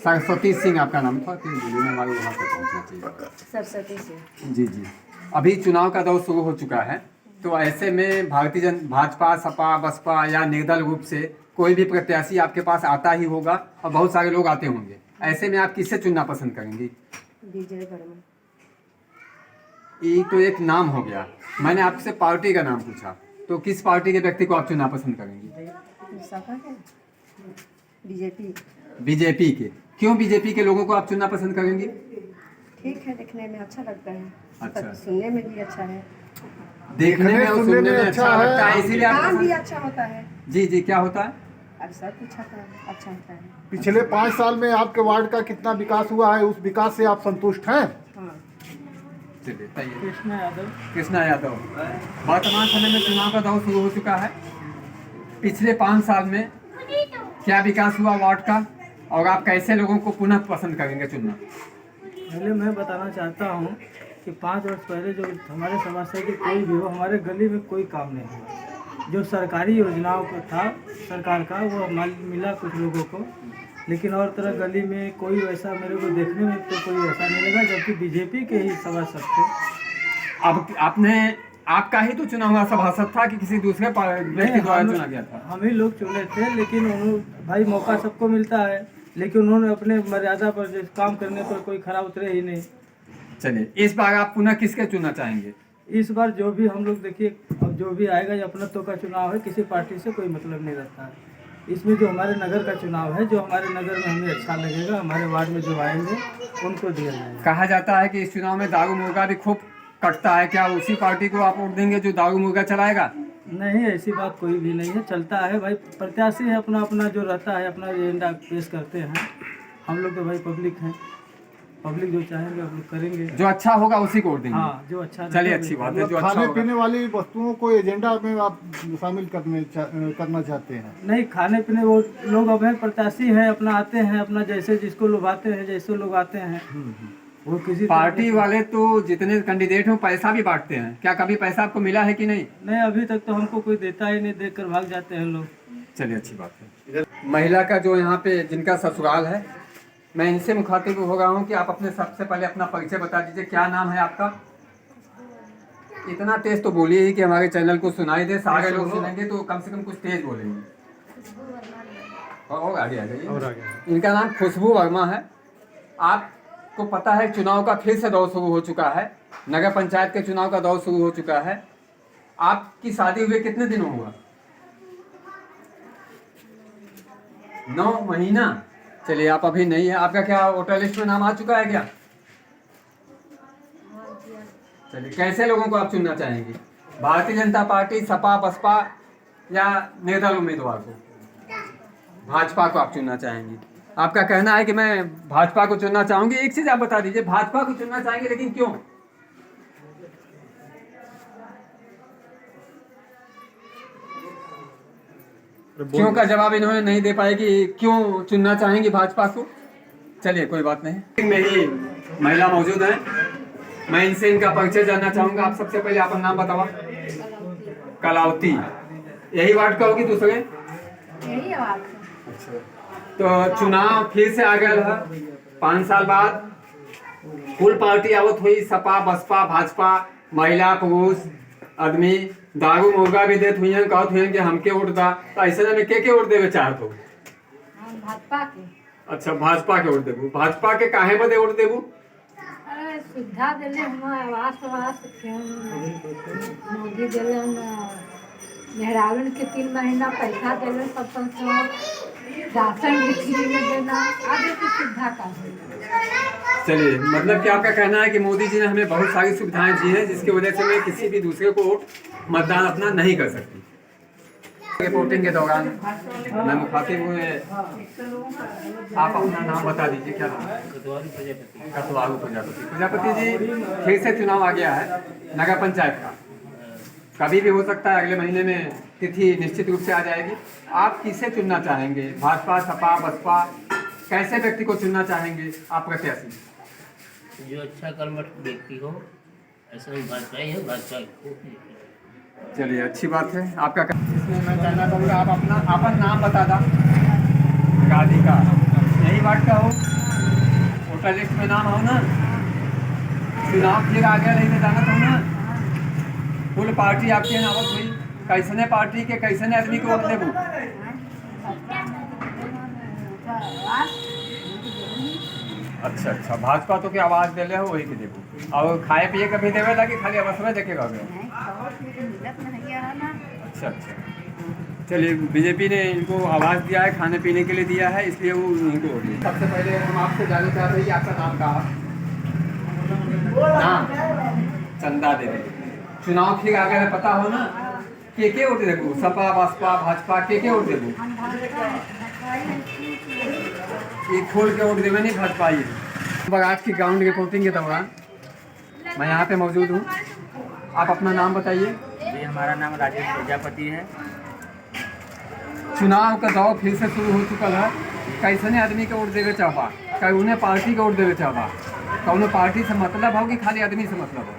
सरस्वती सिंह आपका नाम था कि हमारे वहाँ पे पहुँचना चाहिए। सरस्वती से। जी जी, अभी चुनाव का दौर शुरू हो चुका है, तो ऐसे में भाजपा, सपा, बसपा या निर्दल रूप से कोई भी प्रत्याशी आपके पास आता ही होगा और बहुत सारे लोग आते होंगे। ऐसे में आप किससे चुनना पसंद करेंगी? विजय वर्मा। ये तो एक नाम हो गया, मैंने आपसे पार्टी का नाम पूछा, तो किस पार्टी के व्यक्ति को आप चुनना पसंद करेंगी? बीजेपी। बीजेपी के। क्यों बीजेपी के लोगों को आप चुनना पसंद करेंगी? ठीक है, देखने में अच्छा लगता है। अच्छा। सुनने में भी अच्छा है। देखने में और सुनने में अच्छा लगता है, इसीलिए आप काम भी पसंद- अच्छा होता है। जी जी, क्या होता है? और सब कुछ अच्छा होता है। पिछले 5 साल में आपके वार्ड का कितना विकास हुआ है, उस विकास से आप संतुष्ट हैं? हाँ। चलिए, बताइए। कृष्णा यादव। कृष्णा यादव। वर्तमान समय में चुनाव का दौर शुरू हो चुका है, पिछले 5 साल में क्या विकास हुआ वार्ड का, और आप कैसे लोगों को पुनः पसंद करेंगे चुनना? पहले मैं बताना चाहता हूँ कि 5 वर्ष पहले जो हमारे समस्या के कोई भी हो, हमारे गली में कोई काम नहीं हुआ। जो सरकारी योजनाओं का था सरकार का, वो मिला कुछ लोगों को, लेकिन और तरह गली में कोई वैसा मेरे को देखने में तो कोई ऐसा नहीं लगा, जबकि बीजेपी के ही सभासद थे। अब आपका ही तो चुना हुआ सभासद था कि किसी दूसरे व्यक्ति द्वारा चुना गया था? हम ही लोग चुने थे, लेकिन उन्होंने भाई मौका सबको मिलता है, लेकिन उन्होंने अपने मर्यादा पर जो काम करने पर कोई खरा उतरे ही नहीं। चलिए, इस बार आप पुनः किसके चुनना चाहेंगे? इस बार जो भी हम लोग देखिए, अब जो भी आएगा, ये अपनत्व का चुनाव है, किसी पार्टी से कोई मतलब नहीं रहता है। इसमें जो हमारे नगर का चुनाव है, जो हमारे नगर में हमें अच्छा लगेगा, हमारे वार्ड में जो आएंगे उनको दिया जाएगा। कहा जाता है कि इस चुनाव में दारू मुर्गा भी खूब कटता है, क्या उसी पार्टी को आप वोट देंगे जो दारू मुर्गा चलाएगा? नहीं, ऐसी बात कोई भी नहीं है, चलता है भाई, प्रत्याशी है, अपना अपना जो रहता है अपना एजेंडा पेश करते हैं, हम लोग तो भाई पब्लिक हैं, पब्लिक जो चाहेंगे हम लोग करेंगे। जो अच्छा होगा उसी को वोट देंगे। हाँ, जो अच्छा चलिए रहेगा, अच्छी बात है, जो अच्छा खाने होगा। पीने वाली वस्तुओं को एजेंडा में आप शामिल करना चाहते हैं? नहीं, खाने पीने वो लोग अब हैं, प्रत्याशी हैं, अपना आते हैं, अपना जैसे जिसको लुभाते हैं, जैसे लोग आते हैं वो किसी पार्टी वाले तो जितने कैंडिडेट हो पैसा भी बांटते हैं, क्या कभी पैसा आपको मिला है कि नहीं? नहीं, अभी तक तो हमको कोई देता ही नहीं, देख कर भाग जाते हैं लोग। चलिए अच्छी बात है। महिला का जो यहाँ पे जिनका ससुराल है, मैं इनसे मुखातिब हो रहा हूँ कि आप अपने सबसे पहले अपना परिचय बता दीजिए। क्या नाम है आपका? इतना तेज तो बोलिए ही कि हमारे चैनल को सुनाई दे, सारे लोग सुनेंगे तो कम से कम कुछ तेज बोलेंगे। और आगे आ जाइए। इनका नाम खुशबू वर्मा है। आपको पता है चुनाव का फिर से दौर शुरू हो चुका है, नगर पंचायत के चुनाव का दौर शुरू हो चुका है। आपकी शादी हुए कितने दिन हुआ? 9 महीना। चलिए आप अभी नहीं है, आपका क्या वोटर लिस्ट में नाम आ चुका है क्या? चलिए, कैसे लोगों को आप चुनना चाहेंगे? भारतीय जनता पार्टी, सपा, बसपा या निर्दल उम्मीदवार को? भाजपा को आप चुनना चाहेंगे। आपका कहना है कि मैं भाजपा को चुनना चाहूंगी। एक चीज आप बता दीजिए, भाजपा को चुनना चाहेंगे लेकिन क्यों? क्यों का जवाब इन्होंने नहीं दे पाए कि क्यों चुनना चाहेंगी भाजपा को। चलिए कोई बात नहीं। मेरी महिला मौजूद है, मैं इनसे इनका परिचय जानना चाहूंगा। आप सबसे पहले अपना नाम बताओ। कलावती। यही वार्ड का होगी दूसरे? यही है बात। अच्छा, तो चुनाव फिर से आ गया है 5 साल बाद। कुल पार्टी आवत हुई, सपा, बसपा, भाजपा, महिला, पुरुष, आदमी, दारू मुर्गा भी देत हुई हैं, कहत हुई हैं कि हमके वोट दा। तो ऐसे में के वोट देवे चाहत हो? भाजपा के। अच्छा, भाजपा के वोट देबू। भाजपा के काहे बदे वोट देबू? अरे सुविधा दिले हम आवास मोदी दिले, मेहरावन के 3 महीना पैसा दिले, राशन भी फ्री में देना, आगे की सुविधा का है। चलिए, मतलब कि आपका कहना है कि मोदी जी ने हमें बहुत सारी सुविधाएं दी हैं जिसकी वजह से मैं किसी भी दूसरे को वोट मतदान अपना नहीं कर सकती। रिपोर्टिंग के दौरान मैं मुखातिब हुए, आप अपना नाम बता दीजिए। क्या नाम है? कतवारू प्रजापति। प्रजापति जी, फिर से चुनाव आ गया है नगर पंचायत का, कभी भी हो सकता है, अगले महीने में तिथि निश्चित रूप से आ जाएगी। आप किसे चुनना चाहेंगे? भाजपा, सपा, बसपा, कैसे व्यक्ति को चुनना चाहेंगे आप प्रत्याशी? जो अच्छा कर्मठ व्यक्ति हो, ऐसा भाजपा ही है, भाजपा को। चलिए अच्छी बात है। आपका इसमें मैं जानना चाहूँगा, आप अपना नाम बता दा। राधिका। यही वार्ड का हो, वोटर लिस्ट में नाम हो ना? चुनाव फिर आ गया, नहीं मैं जानना चाहूँ ना, कुल पार्टी आपकी नावत हुई, कैसने पार्टी के कैसने आदमी को वोट देबू? अच्छा, भाजपा तो के आवाज दिले हो वही के देबू। और खाए पिए का भी देवे ला कि खाली अवसर में देखेगा? अच्छा, चलिए, बीजेपी ने इनको आवाज दिया है, खाने पीने के लिए दिया है, इसलिए वो उनको वोट दिया। सबसे पहले हम आपसे जानना चाहते हैं कि आपका नाम कहा? नाम चंदा देवी। चुनाव फिर आ गया, पता हो ना, के वोट देबू? सपा, बसपा, भाजपा, के वोट देबू? ये खोल के वोट देवे नहीं भाजपा। ये आज की ग्राउंड रिपोर्टिंग के दौरान मैं यहाँ पे मौजूद हूँ। आप अपना नाम बताइए। जी, हमारा नाम राजेश प्रजापति है। चुनाव का दौर फिर से शुरू हो चुका है, कैसने आदमी के वोट देवे चाहबा? कौने पार्टी के वोट देवे चाहबा? कौनो पार्टी से मतलब हो कि खाली आदमी से मतलब हो?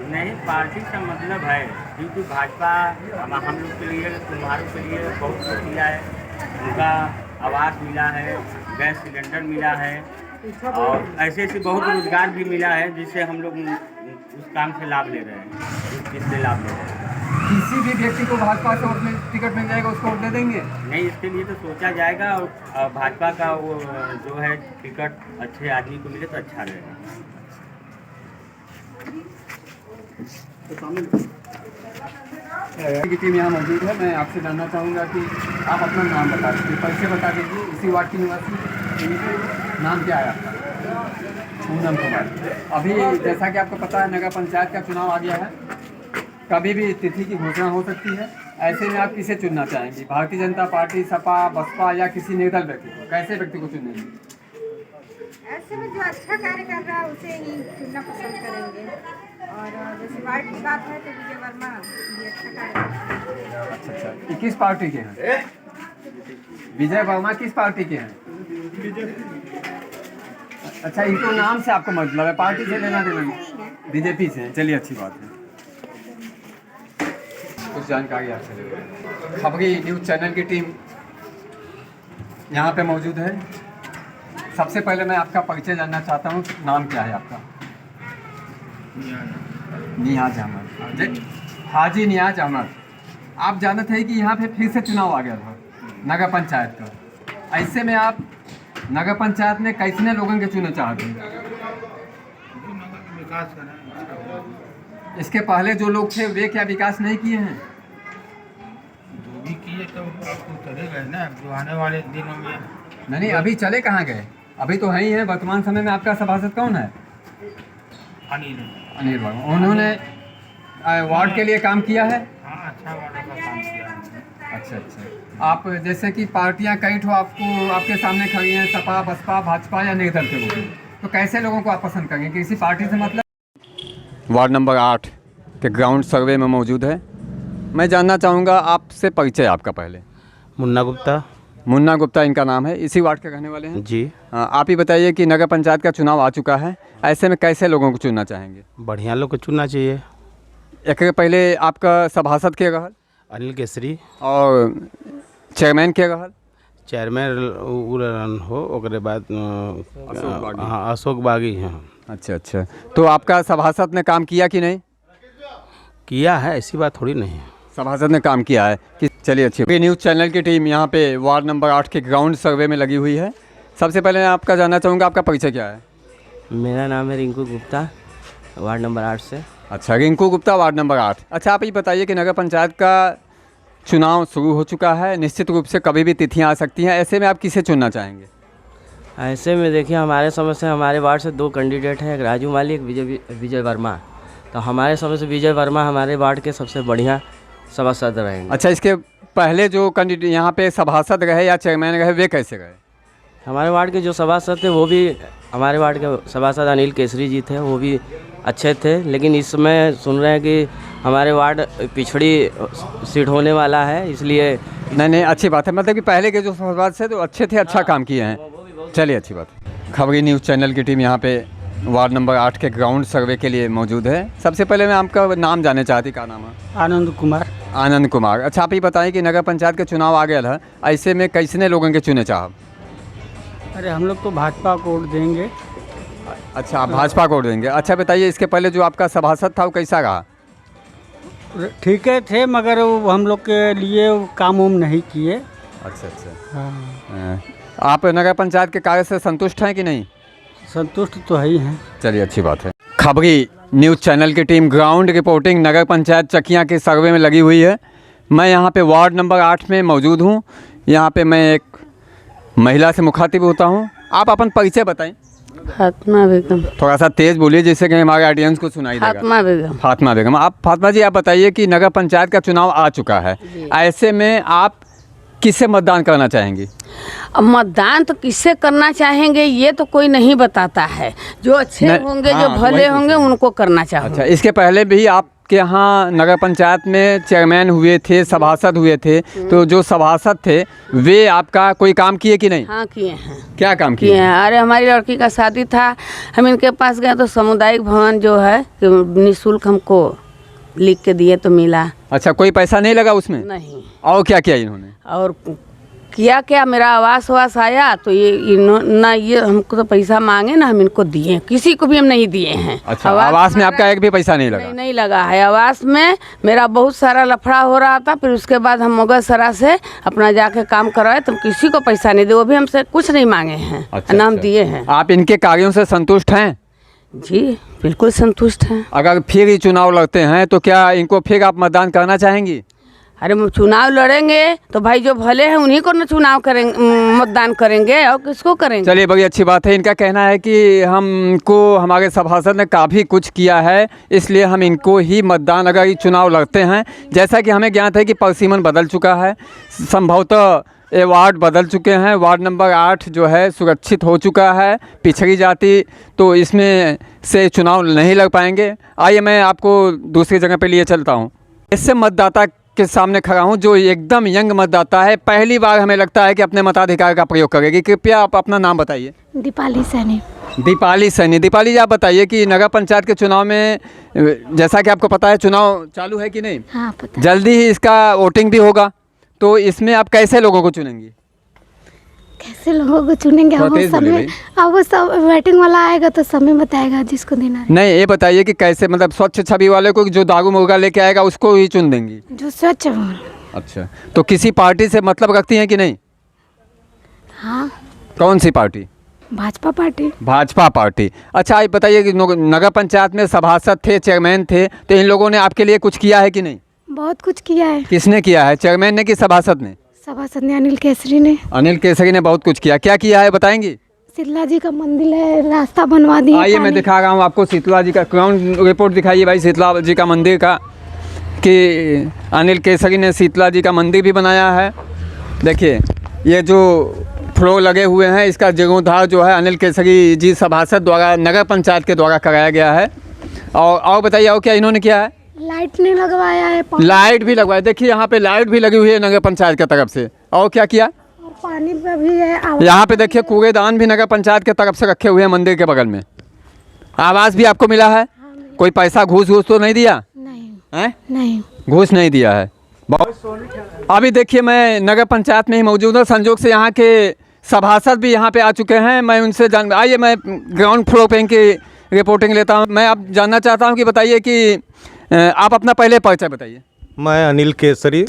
नहीं, पार्टी का मतलब है, क्योंकि भाजपा हम लोग के लिए, तुम्हारों के लिए बहुत कुछ मिला है। उनका आवास मिला है, गैस सिलेंडर मिला है, और ऐसे बहुत रोजगार भी मिला है, जिससे हम लोग उस काम से लाभ ले रहे हैं, उस चीज़ से लाभ ले रहे हैं। किसी भी व्यक्ति को भाजपा से वोट टिकट मिल जाएगा उसको वोट दे देंगे? नहीं, इसके लिए तो सोचा जाएगा, और भाजपा का वो जो है टिकट अच्छे आदमी को मिले तो अच्छा रहेगा। की टीम यहाँ मौजूद है। मैं आपसे जानना चाहूँगा कि आप अपना नाम बता दीजिए, परिचय बता दीजिए। इसी वार्ड की निवासी, नाम क्या है आपका? पूनम कुमार। अभी जैसा कि आपको पता है, नगर पंचायत का चुनाव आ गया है, कभी भी तिथि की घोषणा हो सकती है। ऐसे में आप किसे चुनना चाहेंगे? भारतीय जनता पार्टी, सपा, बसपा या किसी निर्दल व्यक्ति को? कैसे व्यक्ति को चुनेंगे? ऐसे में जो अच्छा कार्य कर रहा है उसे ही चुनना पसंद करेंगे। और जैसे वार्ड की बात है तो विजय वर्मा भी अच्छा कार्य करते हैं। अच्छा, ये किस पार्टी के हैं? विजय वर्मा किस पार्टी के हैं? अच्छा, इनको नाम से आपको मतलब है, पार्टी से लेना देना नहीं? बीजेपी से हैं। चलिए, अच्छी बात है। कुछ जानकारी आपसे ले। खबरी न्यूज़ चैनल की टीम यहाँ पे मौजूद है। सबसे पहले मैं आपका परिचय जानना चाहता हूँ। नाम क्या है आपका? नियाज अहमद। हाजी नियाज अहमद। आप जानते हैं कि यहाँ पे फिर से चुनाव आ गया था नगर पंचायत का। ऐसे में आप नगर पंचायत में कितने लोगों के चुने चाहते हैं? इसके पहले जो लोग थे वे क्या विकास नहीं किए हैं? जो भी किए तो आपको चले गए ना, जो आने वाले दिनों में। नहीं, अभी चले कहाँ गए? अभी तो है ही है। वर्तमान समय में आपका सभासद कौन है? अनिल वर्मा। उन्होंने वार्ड के लिए काम किया है? हाँ, अच्छा वाला का काम किया है। अच्छा। आप जैसे कि पार्टियां कई ठो आपको आपके सामने खड़ी हैं, सपा, बसपा, भाजपा या निर्दल के लोग, तो कैसे लोगों को आप पसंद करेंगे? किसी पार्टी से मतलब? वार्ड नंबर 8 के ग्राउंड सर्वे में मौजूद है। मैं जानना चाहूँगा आपसे परिचय आपका पहले। मुन्ना गुप्ता। मुन्ना गुप्ता इनका नाम है, इसी वार्ड के रहने वाले हैं जी। आप ही बताइए कि नगर पंचायत का चुनाव आ चुका है, ऐसे में कैसे लोगों को चुनना चाहेंगे? बढ़िया लोग को चुनना चाहिए। एक पहले आपका सभासद के रहल? अनिल केसरी। और चेयरमैन के रहल? चेयरमैन हो ओकरे बाद हाँ, अशोक बागी हैं। अच्छा। तो आपका सभासद ने काम किया कि नहीं? किया है, ऐसी बात थोड़ी नहीं है। सभासद ने काम किया है कि चलिए, अच्छी। न्यूज़ चैनल की टीम यहाँ पे वार्ड नंबर 8 के ग्राउंड सर्वे में लगी हुई है। सबसे पहले मैं आपका जानना चाहूँगा, आपका परिचय क्या है? मेरा नाम है रिंकू गुप्ता, वार्ड नंबर 8 से। अच्छा, रिंकू गुप्ता, वार्ड नंबर 8। अच्छा, आप ये बताइए कि नगर पंचायत का चुनाव शुरू हो चुका है, निश्चित रूप से कभी भी तिथियाँ आ सकती हैं, ऐसे में आप किसे चुनना चाहेंगे? ऐसे में देखिए, हमारे समझ से हमारे वार्ड से 2 कैंडिडेट हैं, एक राजू माली, एक विजय वर्मा। तो हमारे समझ से विजय वर्मा हमारे वार्ड के सबसे बढ़िया सभासद रहेंगे। अच्छा, इसके पहले जो कैंडिडेट यहाँ पे सभासद रहे या चेयरमैन रहे, वे कैसे गए? हमारे वार्ड के जो सभासद थे वो भी हमारे वार्ड के सभासद अनिल केसरी जी थे, वो भी अच्छे थे। लेकिन इस समय सुन रहे हैं कि हमारे वार्ड पिछड़ी सीट होने वाला है, इसलिए। नहीं, अच्छी बात है। मतलब कि पहले के जो सभासद थे तो अच्छे थे, अच्छा काम किए हैं। चलिए, अच्छी बात है। खबरी न्यूज़ चैनल की टीम यहाँ पे वार्ड नंबर 8 के ग्राउंड सर्वे के लिए मौजूद है। सबसे पहले मैं आपका नाम जानना चाहती। क्या नाम है? आनंद कुमार। आनंद कुमार। अच्छा, आप ये बताएं कि नगर पंचायत के चुनाव आ गया था, ऐसे में कितने लोगों के चुने चाहब? अरे हम लोग तो भाजपा को वोट देंगे। अच्छा, आप भाजपा को वोट देंगे। अच्छा, बताइए इसके पहले जो आपका सभासद था वो कैसा रहा? ठीक है थे, मगर वो हम लोग के लिए काम उम नहीं किए। अच्छा। हाँ। आप नगर पंचायत के कार्य से संतुष्ट हैं कि नहीं? संतुष्ट तो है ही हैं। चलिए, अच्छी बात है। खबरी न्यूज़ चैनल की टीम ग्राउंड रिपोर्टिंग नगर पंचायत चकिया के सर्वे में लगी हुई है। मैं यहाँ पे वार्ड नंबर 8 में मौजूद हूँ। यहाँ पे मैं एक महिला से मुखातिब होता हूँ। आप अपन परिचय बताएं। फातिमा बेगम। थोड़ा सा तेज़ बोलिए जिससे कि हमारे ऑडियंस को सुनाई देगा। फातिमा बेगम। फातिमा बेगम। आप फातिमा जी, आप बताइए कि नगर पंचायत का चुनाव आ चुका है, ऐसे में आप किसे मतदान करना चाहेंगी? अब मतदान तो किससे करना चाहेंगे ये तो कोई नहीं बताता है। जो अच्छे होंगे, जो भले होंगे, उनको करना चाहूँगा। अच्छा, इसके पहले भी आपके यहाँ नगर पंचायत में चेयरमैन हुए थे, सभासद हुए थे, तो जो सभासद थे वे आपका कोई काम किए कि नहीं? हाँ, किए हैं। क्या काम किए हैं? अरे हमारी लड़की का शादी था, हम इनके पास गए तो सामुदायिक भवन जो है निःशुल्क हमको लिख के दिए तो मिला। अच्छा, कोई पैसा नहीं लगा उसमें? नहीं। और क्या किया इन्होंने? और क्या मेरा आवास आया तो ये ना, ये हमको तो पैसा मांगे ना, हम इनको दिए, किसी को भी हम नहीं दिए हैं। अच्छा, आवास में आपका एक भी पैसा नहीं लगा? नहीं लगा है। आवास में मेरा बहुत सारा लफड़ा हो रहा था, फिर उसके बाद हम मुगल सरा से अपना जाके काम करवाए, तो किसी को पैसा नहीं दिए, वो भी हमसे कुछ नहीं मांगे हैं। अच्छा, ना हम दिए हैं। आप इनके कार्यों से संतुष्ट हैं? जी, बिल्कुल संतुष्ट हैं। अगर फिर ये चुनाव लड़ते हैं तो क्या इनको फिर आप मतदान करना चाहेंगी? अरे चुनाव लड़ेंगे तो भाई जो भले हैं उन्हीं को न चुनाव करेंगे, मतदान करेंगे, और किसको करेंगे। चलिए, बड़ी अच्छी बात है। इनका कहना है कि हमको हमारे सभासद ने काफ़ी कुछ किया है, इसलिए हम इनको ही मतदान अगर ये चुनाव लड़ते हैं। जैसा कि हमें ज्ञात है कि परिसीमन बदल चुका है, संभवतः ये वार्ड बदल चुके हैं। वार्ड नंबर 8 जो है सुरक्षित हो चुका है, पिछड़ी जाति तो इसमें से चुनाव नहीं लड़ पाएंगे। आइए मैं आपको दूसरी जगह पे लिए चलता हूँ। इससे मतदाता के सामने खड़ा हूँ जो एकदम यंग मतदाता है, पहली बार हमें लगता है कि अपने मताधिकार का प्रयोग करेगी। कृपया आप अपना नाम बताइए। दीपाली सैनी। दीपाली सैनी। दीपाली जी, आप बताइए कि नगर पंचायत के चुनाव में, जैसा कि आपको पता है, चुनाव चालू है कि नहीं? हाँ, पता। जल्दी ही इसका वोटिंग भी होगा, तो इसमें आप कैसे लोगों को चुनेंगी? कैसे लोगों को चुनेंगे? अब वो सब वेटिंग वाला आएगा तो समय बताएगा जिसको देना है। नहीं, ये बताइए कि कैसे, मतलब स्वच्छ छवि वाले को जो दारू मुर्गा लेके आएगा उसको ही चुन देंगी? जो स्वच्छ हो। अच्छा, तो किसी पार्टी से मतलब रखती हैं कि नहीं? हाँ। कौन सी party? Bhajpa party. Bhajpa party. अच्छा, ये बताइए कि नगर पंचायत में सभासद थे, चेयरमैन थे, तो इन लोगों ने आपके लिए कुछ किया है कि नहीं? बहुत कुछ किया है। किसने किया है, चेयरमैन ने कि सभासद ने? सभासद ने, अनिल केसरी ने। अनिल केसरी ने बहुत कुछ किया। क्या किया है बताएंगे? शीतला जी का मंदिर है, रास्ता बनवा दिया। आइए मैं दिखा रहा हूँ आपको शीतला जी का ग्राउंड रिपोर्ट दिखाइए भाई, शीतला जी का मंदिर का, कि अनिल केसरी ने शीतला जी का मंदिर भी बनाया है। देखिए, ये जो फ्लोर लगे हुए हैं, इसका जीर्णोद्धार जो है अनिल केसरी जी सभासद द्वारा, नगर पंचायत के द्वारा कराया गया है। और बताइए, और क्या इन्होंने किया है? लाइट नहीं लगवाया है। लाइट भी लगवाया। देखिए, यहाँ पे लाइट भी लगी हुई है नगर पंचायत की तरफ से। और क्या किया? और पानी भी है। यहाँ पे देखिए, कूड़ेदान भी नगर पंचायत की तरफ से रखे हुए हैं मंदिर के बगल में। आवास भी आपको मिला है? कोई पैसा घूस तो नहीं दिया? नहीं, घूस नहीं दिया है। अभी देखिए, मैं नगर पंचायत में ही मौजूद हूँ। संजोग से यहाँ के सभासद भी यहाँ पे आ चुके हैं, मैं उनसे आइए मैं ग्राउंड फ्लोर पे इनकी रिपोर्टिंग लेता हूँ। मैं अब जानना चाहता हूँ कि बताइए कि आप अपना पहले परिचय बताइए। मैं अनिल केसरी,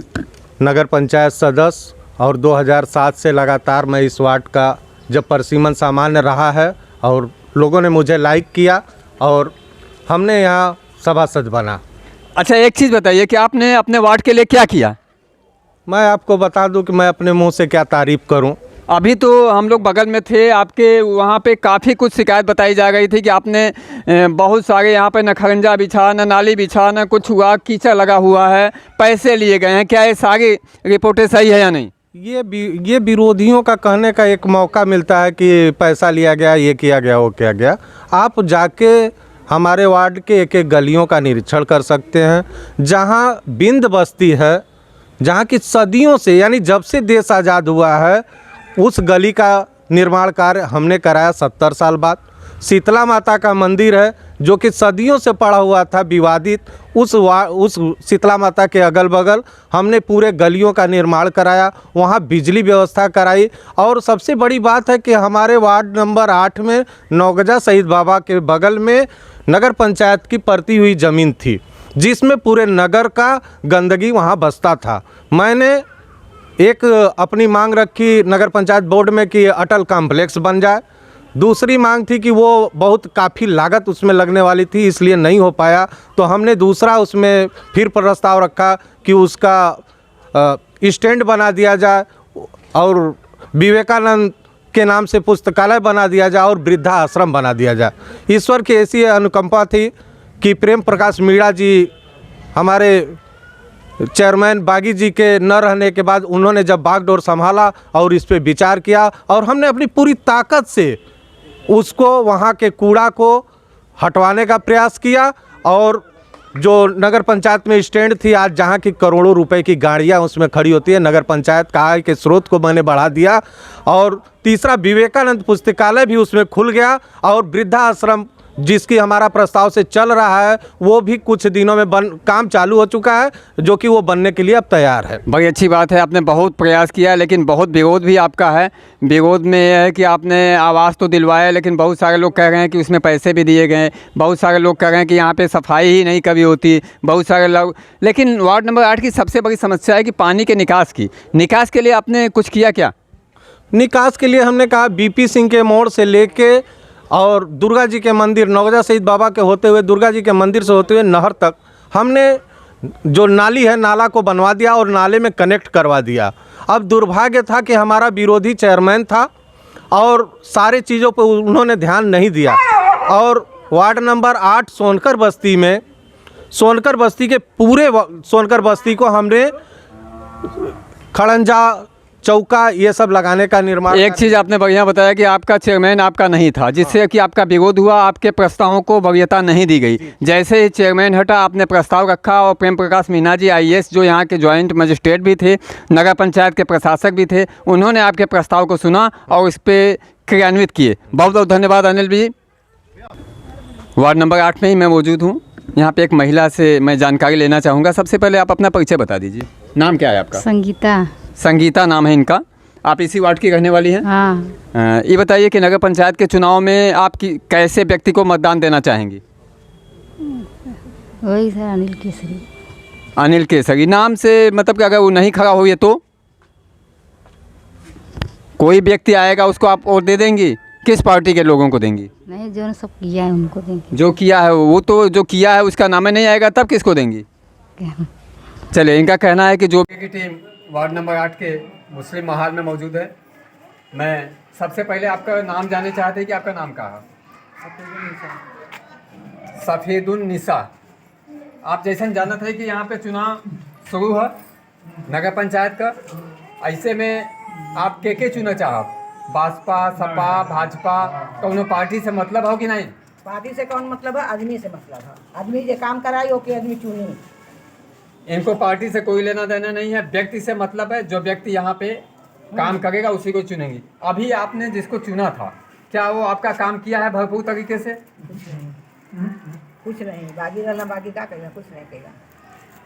नगर पंचायत सदस्य, और 2007 से लगातार मैं इस वार्ड का जब परिसीमन सामान्य रहा है और लोगों ने मुझे लाइक किया और हमने यहाँ सभासद बना। अच्छा, एक चीज़ बताइए कि आपने अपने वार्ड के लिए क्या किया? मैं आपको बता दूं कि मैं अपने मुंह से क्या तारीफ़ करूं। अभी तो हम लोग बगल में थे, आपके वहाँ पे काफ़ी कुछ शिकायत बताई जा रही थी कि आपने बहुत सारे यहाँ पे न खरंजा बिछा, न नाली बिछा, न कुछ हुआ, कीचड़ लगा हुआ है, पैसे लिए गए हैं। क्या ये सारी रिपोर्टें सही है या नहीं? ये विरोधियों का कहने का एक मौका मिलता है कि पैसा लिया गया, ये किया गया, वो किया गया। आप जाके हमारे वार्ड के एक एक गलियों का निरीक्षण कर सकते हैं, जहाँ बिंद बस्ती है, जहाँ की सदियों से, यानी जब से देश आज़ाद हुआ है, उस गली का निर्माण कार्य हमने कराया 70 साल बाद। शीतला माता का मंदिर है जो कि सदियों से पड़ा हुआ था विवादित, उस शीतला माता के अगल बगल हमने पूरे गलियों का निर्माण कराया, वहाँ बिजली व्यवस्था कराई। और सबसे बड़ी बात है कि हमारे वार्ड नंबर 8 में नौगजा शहीद बाबा के बगल में नगर पंचायत की पड़ती हुई ज़मीन थी, जिसमें पूरे नगर का गंदगी वहाँ बसता था। मैंने एक अपनी मांग रखी नगर पंचायत बोर्ड में कि अटल कॉम्प्लेक्स बन जाए। दूसरी मांग थी कि वो बहुत काफ़ी लागत उसमें लगने वाली थी, इसलिए नहीं हो पाया। तो हमने दूसरा उसमें फिर प्रस्ताव रखा कि उसका स्टैंड बना दिया जाए और विवेकानंद के नाम से पुस्तकालय बना दिया जाए और वृद्धा आश्रम बना दिया जाए। ईश्वर की ऐसी अनुकंपा थी कि प्रेम प्रकाश मीणा जी, हमारे चेयरमैन बागी जी के न रहने के बाद, उन्होंने जब बागडोर संभाला और इस पे विचार किया और हमने अपनी पूरी ताकत से उसको, वहाँ के कूड़ा को हटवाने का प्रयास किया। और जो नगर पंचायत में स्टैंड थी, आज जहाँ की करोड़ों रुपए की गाड़ियाँ उसमें खड़ी होती है, नगर पंचायत का आय के स्रोत को मैंने बढ़ा दिया। और तीसरा, विवेकानंद पुस्तकालय भी उसमें खुल गया और वृद्धा आश्रम जिसकी हमारा प्रस्ताव से चल रहा है, वो भी कुछ दिनों में काम चालू हो चुका है, जो कि वो बनने के लिए अब तैयार है। बड़ी अच्छी बात है, आपने बहुत प्रयास किया, लेकिन बहुत विरोध भी आपका है। विरोध में यह है कि आपने आवास तो दिलवाया, लेकिन बहुत सारे लोग कह रहे हैं कि उसमें पैसे भी दिए गए। बहुत सारे लोग कह रहे हैं कि यहाँ पे सफाई ही नहीं कभी होती, बहुत सारे लोग। लेकिन वार्ड नंबर 8 की सबसे बड़ी समस्या है कि पानी के निकास के लिए आपने कुछ किया क्या? निकास के लिए हमने कहा बीपी सिंह के मोड़ से लेके और दुर्गा जी के मंदिर, नौगजा शहीद बाबा के होते हुए, दुर्गा जी के मंदिर से होते हुए नहर तक हमने जो नाली है नाला को बनवा दिया और नाले में कनेक्ट करवा दिया। अब दुर्भाग्य था कि हमारा विरोधी चेयरमैन था और सारे चीज़ों पर उन्होंने ध्यान नहीं दिया। और वार्ड नंबर 8 सोनकर बस्ती में सोनकर बस्ती के पूरे सोनकर बस्ती को हमने खड़ंजा चौका ये सब लगाने का निर्माण। एक चीज़ आपने बढ़िया बताया कि आपका चेयरमैन आपका नहीं था, जिससे कि आपका विरोध हुआ, आपके प्रस्तावों को वरीयता नहीं दी गई। जैसे ही चेयरमैन हटा आपने प्रस्ताव रखा और प्रेम प्रकाश मीना जी IAS जो यहाँ के जॉइंट मजिस्ट्रेट भी थे, नगर पंचायत के प्रशासक भी थे, उन्होंने आपके प्रस्ताव को सुना और इस पर क्रियान्वित किए। बहुत बहुत धन्यवाद अनिल जी। वार्ड नंबर 8 में ही मैं मौजूद हूँ। यहाँ पे एक महिला से मैं जानकारी लेना चाहूँगा। सबसे पहले आप अपना परिचय बता दीजिए। नाम क्या है आपका? संगीता। संगीता नाम है इनका। आप इसी वार्ड की रहने वाली हैं? हाँ। ये बताइए कि नगर पंचायत के चुनाव में आप कैसे व्यक्ति को मतदान देना चाहेंगी? वही सर, अनिल केसरी। अनिल केसरी नाम से, मतलब कि अगर वो नहीं खड़ा हुई तो कोई व्यक्ति आएगा उसको आप वोट दे देंगी? किस पार्टी के लोगों को देंगी? नहीं, जो सब किया है उनको देंगे। जो किया है वो तो जो किया है उसका नाम नहीं आएगा तब किसको देंगी? चलिए, इनका कहना है कि जो की टीम वार्ड नंबर 8 के मुस्लिम महाल में मौजूद है। मैं सबसे पहले आपका नाम जानना चाहते हैं कि आपका नाम क्या है? सफ़ेदुन्निसा। आप जैसा जानना था कि यहाँ पे चुनाव शुरू है नगर पंचायत का, ऐसे में आप के चुना चाहब? भाजपा, सपा, भाजपा, कौनो पार्टी से मतलब हो कि नहीं? पार्टी से कौन मतलब है? आदमी से मतलब है। आदमी जो काम कराई ओके आदमी चुनी। इनको पार्टी से कोई लेना देना नहीं है, व्यक्ति से मतलब है। जो व्यक्ति यहाँ पे काम करेगा उसी को चुनेंगे। अभी आपने जिसको चुना था, क्या वो आपका काम किया है भरपूर तरीके से? कुछ नहीं। बागी रहना, बागी क्या करेगा? कुछ नहीं करेगा।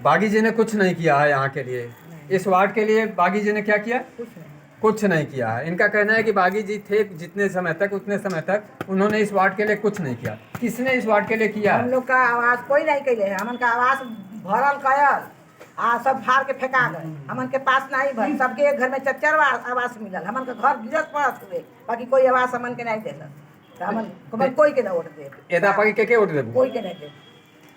बागी जी ने कुछ नहीं किया है यहाँ के लिए, इस वार्ड के लिए बागी जी ने क्या किया? कुछ नहीं किया है। इनका कहना है कि बागी जी थे जितने समय तक उतने समय तक उन्होंने इस वार्ड के लिए कुछ नहीं किया। किसने इस वार्ड के लिए किया? हम लोग का आवाज़ कोई नहीं कैले है। हमन का आवाज़ भरल कयल सब फाड़ के फेंका गए। हमन के पास नहीं भर, सबके एक घर में 4 आवास मिलल। हमन का घर गिरत पड़त हुए, बाकी कोई आवास हमन के नहीं देल। हमन कोई के ना वोट दे। एदा पागी के वोट दे? कोई के नहीं दे।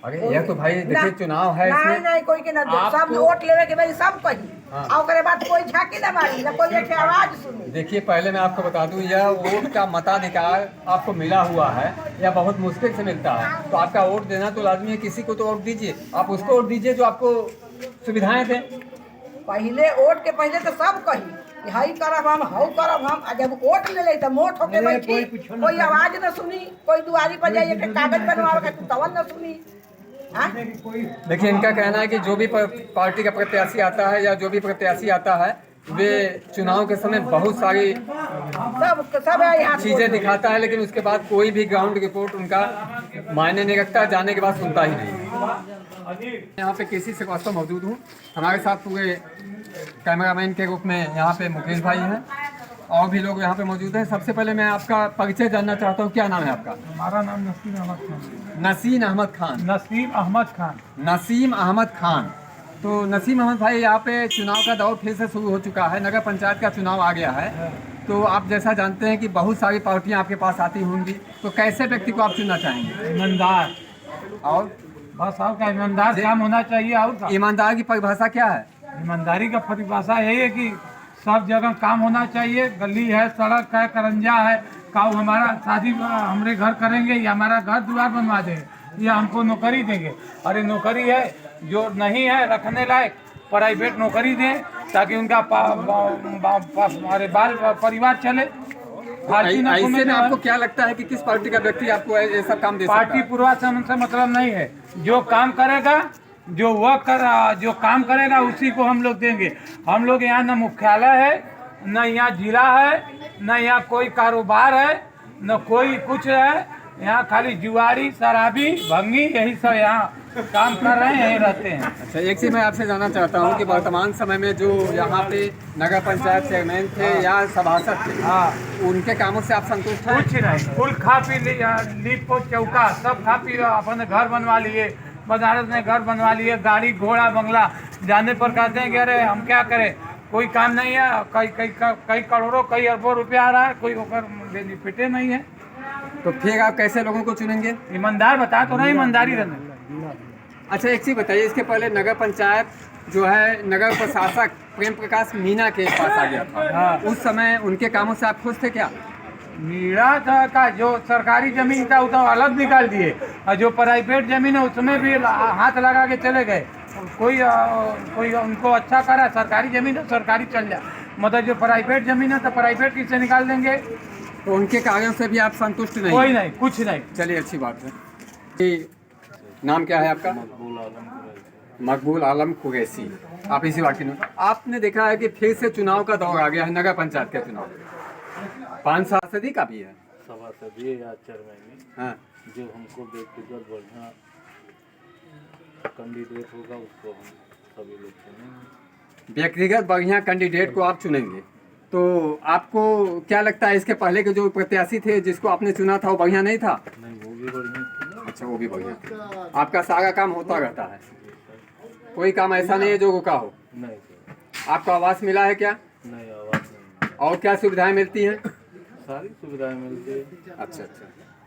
अरे यह तो भाई देखिए चुनाव है नहीं नहीं, कोई के ना दे। सब वोट लेवे के भाई सब कही। और करे बाद कोई झांकी ना मारी, ना कोई एक आवाज सुनी। देखिए, पहले मैं आपको बता दूं, यह वोट का मताधिकार आपको मिला हुआ है, यह बहुत मुश्किल से मिलता है। तो आपका वोट देना तो लाजमी है। किसी को तो वोट दीजिए, आप उसको वोट दीजिए जो आपको सुविधाएं दें। पहले वोट के पहले तो सब कही हई करब हम, हऊ करब हम। जब वोट ले तो मोट होके बैठी, कोई आवाज न सुनी, कोई दुआरी पर जाइए कागज बनवावे के तवन न सुनी। देखिए, इनका कहना है कि जो भी पार्टी का प्रत्याशी आता है या जो भी प्रत्याशी आता है वे चुनाव के समय बहुत सारी सब चीज़ें दिखाता है, लेकिन उसके बाद कोई भी ग्राउंड रिपोर्ट उनका मायने नहीं रखता, जाने के बाद सुनता ही नहीं। यहाँ पे केसी श्रीवास्तव मौजूद हूँ। हमारे साथ पूरे कैमरामैन के रूप में यहाँ पे मुकेश भाई हैं और भी लोग यहाँ पे मौजूद हैं। सबसे पहले मैं आपका परिचय जानना चाहता हूँ। क्या नाम है आपका? हमारा नाम नसीम अहमद खान। नसीम अहमद खान। नसीम अहमद खान। नसीम अहमद खान। तो नसीम अहमद भाई, यहाँ पे चुनाव का दौर फिर से शुरू हो चुका है, नगर पंचायत का चुनाव आ गया है। तो आप जैसा जानते हैं कि बहुत सारी पार्टियाँ आपके पास आती होंगी, तो कैसे व्यक्ति को आप चुनना चाहेंगे? ईमानदार। और बस आपका ईमानदार काम होना चाहिए। और ईमानदार की परिभाषा क्या है? ईमानदारी का परिभाषा यही है कि सब जगह काम होना चाहिए। गली है, सड़क है, करंजा है, काऊ हमारा शादी हमारे घर करेंगे या हमारा घर द्वार बनवा देंगे या हमको नौकरी देंगे। अरे नौकरी है जो नहीं है रखने लायक, प्राइवेट नौकरी दें ताकि उनका हमारे बाल परिवार चले। ऐसे में आपको क्या लगता है कि किस पार्टी का व्यक्ति आपको ऐसा काम दे सकता है? पार्टी पूर्वासन से मतलब नहीं है। जो काम करेगा, जो काम करेगा उसी को हम लोग देंगे। हम लोग यहाँ न मुख्यालय है, न यहाँ जिला है, न यहाँ कोई कारोबार है, न कोई कुछ है। यहाँ खाली जुआरी, शराबी, भंगी यही सब यहाँ काम कर रहे हैं, यहीं रहते हैं। अच्छा, एक चीज़ मैं आपसे जानना चाहता हूँ कि वर्तमान समय में जो यहाँ पे नगर पंचायत चेयरमैन थे या सभासद थे, हाँ, उनके कामों से आप संतुष्ट हैं? कुछ नहीं, कुल खा पी लीप पोत चौका सब खा पी अपने घर बनवा लिए, बनारस में घर बनवा लिए, गाड़ी घोड़ा बंगला। जाने पर कहते हैं कि अरे हम क्या करें, कोई काम नहीं है। कई करोड़ों कई अरबों रुपया आ रहा है, कोई होकर बेनिफिटे नहीं है। तो फिर आप कैसे लोगों को चुनेंगे? ईमानदार बता तो नहीं, ईमानदारी रहने। अच्छा एक चीज़ बताइए, इसके पहले नगर पंचायत जो है नगर प्रशासक प्रेम प्रकाश मीणा के पास आ गया था, उस समय उनके कामों से आप खुश थे क्या? मीणा का जो सरकारी जमीन था उसको अलग निकाल दिए और जो प्राइवेट जमीन है उसमें भी हाथ लगा के चले गए। कोई उनको अच्छा करा, सरकारी जमीन है सरकारी चल जाए, मतलब जो प्राइवेट जमीन है तो प्राइवेट किससे निकाल देंगे। तो उनके कार्यों से भी आप संतुष्ट नहीं? कोई नहीं, कुछ नहीं। चलिए अच्छी बात है। नाम क्या है आपका? मकबूल आलम कुरैशी। आप इसी वार्ड के आपने देखा है कि फिर से चुनाव का दौर आ गया है, नगर पंचायत का चुनाव 5 साल से अधिक का भी है। सभासद या चेयरमैन, हाँ, जो हमको व्यक्तिगत बढ़िया कैंडिडेट होगा उसको हम सभी लोग चुनेंगे। व्यक्तिगत बढ़िया कैंडिडेट को आप चुनेंगे, तो आपको क्या लगता है इसके पहले के जो प्रत्याशी थे जिसको आपने चुना था वो बढ़िया नहीं था? नहीं, वो भी बढ़िया थे। अच्छा, वो भी बढ़िया थे। आपका सारा काम होता रहता है, कोई काम ऐसा नहीं है जो रुका हो? नहीं। आपको आवास मिला है क्या? नहीं, आवास नहीं। और क्या सुविधाएं मिलती हैं? सारी सुविधाएं मिलती है। अच्छा,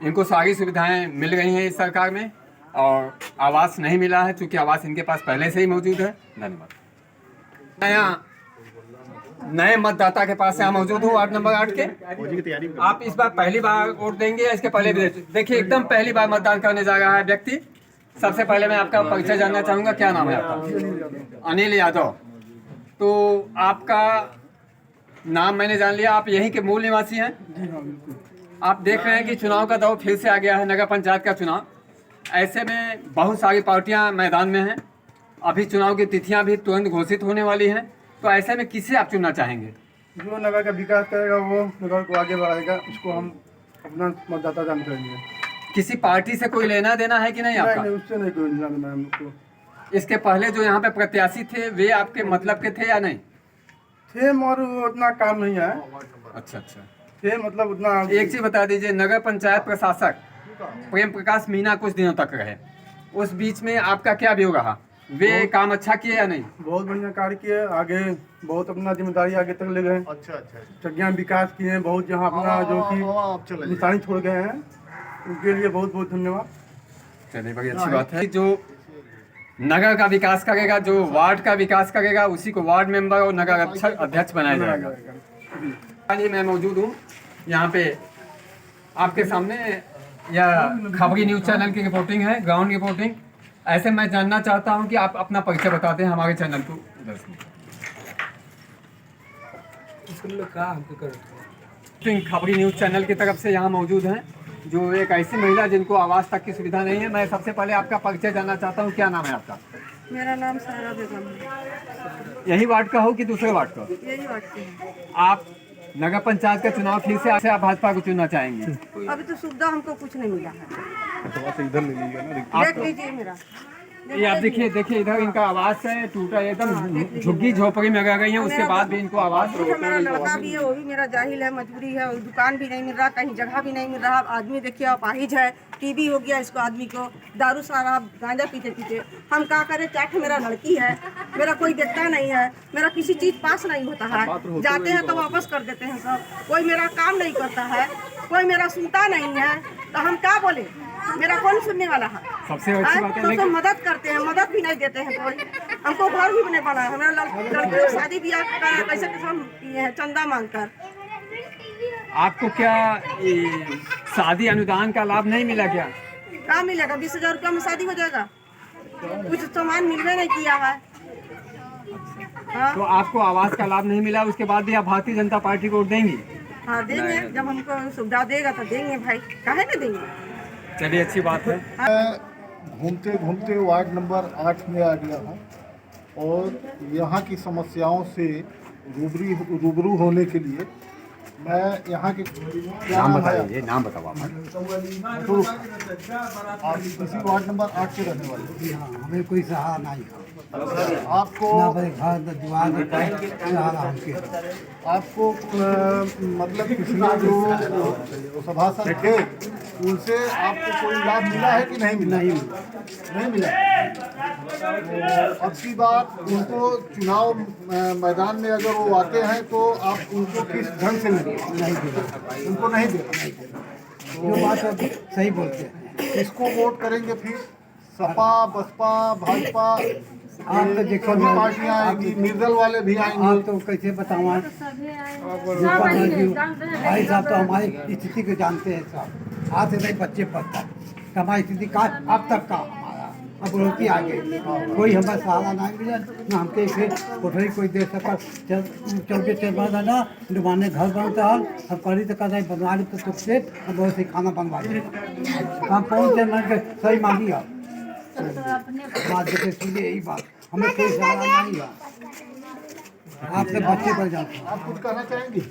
इनको सारी सुविधाएं मिल रही हैं इस सरकार में, और आवास नहीं मिला है क्योंकि आवास इनके पास पहले से ही मौजूद है। धन्यवाद। नए मतदाता के पास यहाँ मौजूद हूँ वार्ड नंबर 8 के। आप इस बार पहली बार वोट देंगे या इसके पहले भी? देखिए एकदम पहली बार मतदान करने जा रहा है व्यक्ति। सबसे पहले मैं आपका परिचय जानना चाहूँगा, क्या नाम है आपका? अनिल यादव। तो आपका नाम मैंने जान लिया, आप यहीं के मूल निवासी हैं? आप देख रहे हैं कि चुनाव का दौर फिर से आ गया है, नगर पंचायत का चुनाव। ऐसे में बहुत सारी पार्टियां मैदान में हैं, अभी चुनाव की तिथियां भी तुरंत घोषित होने वाली हैं, तो ऐसे में किसे आप चुनना चाहेंगे? जो नगर का विकास करेगा वो नगर को आगे बढ़ाएगा, उसको हम अपना मतदाता दान करेंगे। किसी पार्टी से कोई लेना देना है कि नहीं आपका? नहीं, उससे नहीं कोई लेना देना है हमको। इसके पहले जो यहाँ पे प्रत्याशी थे वे आपके मतलब के थे या नहीं थे? और उतना काम नहीं है। अच्छा, थे मतलब उतना। एक चीज बता दीजिए, नगर पंचायत प्रशासक प्रेम प्रकाश मीणा कुछ दिनों तक रहे, उस बीच में आपका क्या व्यू रहा? वे काम अच्छा किए या नहीं? बहुत बढ़िया कार्य किए, आगे बहुत अपना जिम्मेदारी आगे तक ले गए। अच्छा, जगह विकास किए बहुत, जहाँ अपना जो कि निशानी छोड़ गए हैं, उनके लिए बहुत बहुत धन्यवाद। चलिए, बड़ी अच्छी बात है। जो नगर का विकास करेगा, जो वार्ड का विकास करेगा, उसी को वार्ड मेंबर और नगर अध्यक्ष बनाया जाएगा। मैं मौजूद हूँ यहाँ पे आपके सामने, यह खबरी न्यूज़ चैनल की रिपोर्टिंग है, ग्राउंड रिपोर्टिंग। ऐसे मैं जानना चाहता हूँ कि आप अपना परिचय बताते हैं हमारे चैनल को। खबरी न्यूज़ चैनल की तरफ से यहाँ मौजूद हैं जो एक ऐसी महिला जिनको आवास तक की सुविधा नहीं है। मैं सबसे पहले आपका परिचय जानना चाहता हूँ, क्या नाम है आपका? मेरा नाम सारा बेगम है। यही वार्ड का हो कि दूसरे वार्ड का? यही वार्ड के हैं। आप नगर पंचायत का चुनाव फिर से आप भाजपा को चुनना चाहेंगे? अभी तो सुविधा हमको कुछ नहीं मिला है। इधर ले लीजिए ना, देख लीजिए मेरा। ये आप देखिए इधर इनका आवास है टूटा, एकदम झुग्गी झोपड़ी में रह गई है, उसके बाद भी इनको आवास। मेरा लड़का भी है, वो भी मेरा जाहिल है, मजबूरी है, दुकान भी नहीं मिल रहा, कहीं जगह भी नहीं मिल रहा। आदमी देखिए अपाहिज है, टीबी हो गया इसको, आदमी को दारू शराब गांजा पीते पीते। हम क्या करें? चाहे मेरा लड़की है, मेरा कोई देखता नहीं है, मेरा किसी चीज पास नहीं होता है, जाते हैं तो वापस कर देते हैं सब। कोई मेरा काम नहीं करता है, कोई मेरा सुनता नहीं है, तो हम क्या बोले? मेरा कौन सुनने वाला है? सबसे अच्छी बात है, तो मदद करते हैं, मदद भी नहीं देते हैं कोई। हमको घर भी नहीं बना है, मेरा लड़की को शादी ब्याह कैसे हम किए हैं चंदा मांगकर। आपको क्या शादी अनुदान का लाभ नहीं मिला क्या? क्या मिलेगा? 20,000 रुपया में शादी हो जाएगा? कुछ सामान मिलवे नहीं किया है। तो आपको आवास का लाभ नहीं मिला, उसके बाद भी आप भारतीय जनता पार्टी को वोट देंगी? हाँ देंगे, जब हमको सुविधा देगा तो देंगे भाई, काहे नहीं देंगे। चलिए अच्छी बात है। घूमते घूमते वार्ड नंबर 8 में आ गया हूँ और यहाँ की समस्याओं से रूबरू होने के लिए मैं यहाँ के नाम बताइए, नाम बताओ आप। किसी वार्ड नंबर 8 के रहने वाले? हमें कोई सहारा नहीं, आपको आपको मतलब पिछले जो सभासद थे उनसे आपको कोई लाभ मिला है कि नहीं मिला? नहीं मिला। तो अब की बात उनको चुनाव मैदान में अगर वो आते हैं तो आप उनको किस ढंग से नहीं दे? उनको नहीं दे। जो बात सही बोलते हैं। किसको वोट करेंगे फिर? सपा बसपा भाजपा आप तो देखो पार्टियां आएंगी, निर्दल वाले भी आएंगे। आप तो कैसे बताऊँ भाई साहब, तो हमारी स्थिति को जानते हैं साहब। आज से नहीं बच्चे पढ़ता तो हमारी स्थिति का अब तक का हमारा अब रोटी आ गई, कोई हमारा सहारा नहीं मिला ना हमके फिर कोठरी कोई दे सका। चौके चलवा दादा डुबाने घर बनता है अब करी तो कहता है बनवा ली तो से अब बहुत से खाना बनवा दे हम पहुँच से मैं सही मांगी है बात जैसे सीधे यही बात हमें कोई सहारा नहीं है। आपसे बच्चे पर जाते हैं। आप कुछ कहना चाहेंगे?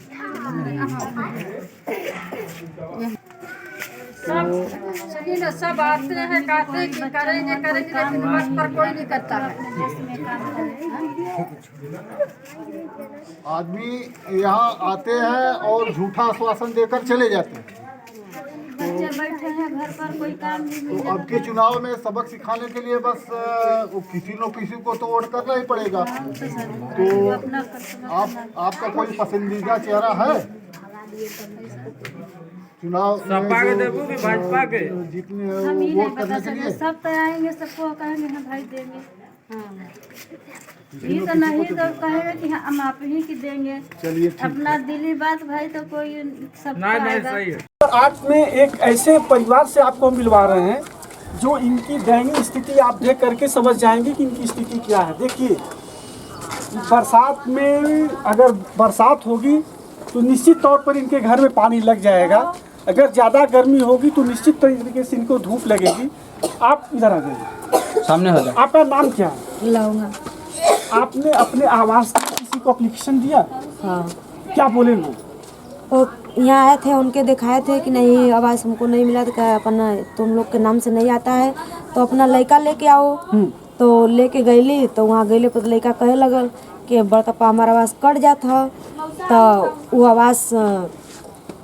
चलिए ना, सब आते हैं कहते हैं कि करेंगे लेकिन बस पर कोई नहीं करता है। आदमी यहाँ आते हैं और झूठा आश्वासन देकर चले जाते हैं। बच्चे बैठे हैं घर पर, कोई काम नहीं मिल तो अब के चुनाव में सबक सिखाने के लिए बस किसी न किसी को तो वोट करना ही पड़ेगा। तो आपका कोई पसंदीदा चेहरा है चुनाव सपा के देबू कि भाजपा के? जितने हम ही नहीं वोट बता करने के सकते, लिए सब तो आएंगे सबको कहेंगे हाँ भाई देंगे। हाँ ये तो नहीं तो कहेगा कि हम आप ही की देंगे। चलिए अपना दिली बात भाई तो कोई सब सही है। आज में एक ऐसे परिवार से आपको मिलवा रहे हैं जो इनकी दयनीय स्थिति आप देख करके समझ जाएंगे कि इनकी स्थिति क्या है। देखिए, बरसात में अगर बरसात होगी तो निश्चित तौर पर इनके घर में पानी लग जाएगा। अगर ज़्यादा गर्मी होगी तो निश्चित तरीके से इनको धूप लगेगी। आप इधर आ जाइए, सामने हो जाए। आपका नाम क्या है? लाऊंगा। आपने अपने आवास के किसी को एप्लीकेशन दिया? हाँ। क्या बोले लोग? वो यहाँ आए थे, उनके दिखाए थे कि नहीं आवाज़ हमको नहीं मिला, तो क्या अपना तुम लोग के नाम से नहीं आता है तो अपना लड़का लेके आओ। तो लेके गईली तो वहाँ गईले पर लड़का कहे लगल कि बड़का पा हमारा आवाज़ कट जाता है। तो वो आवाज़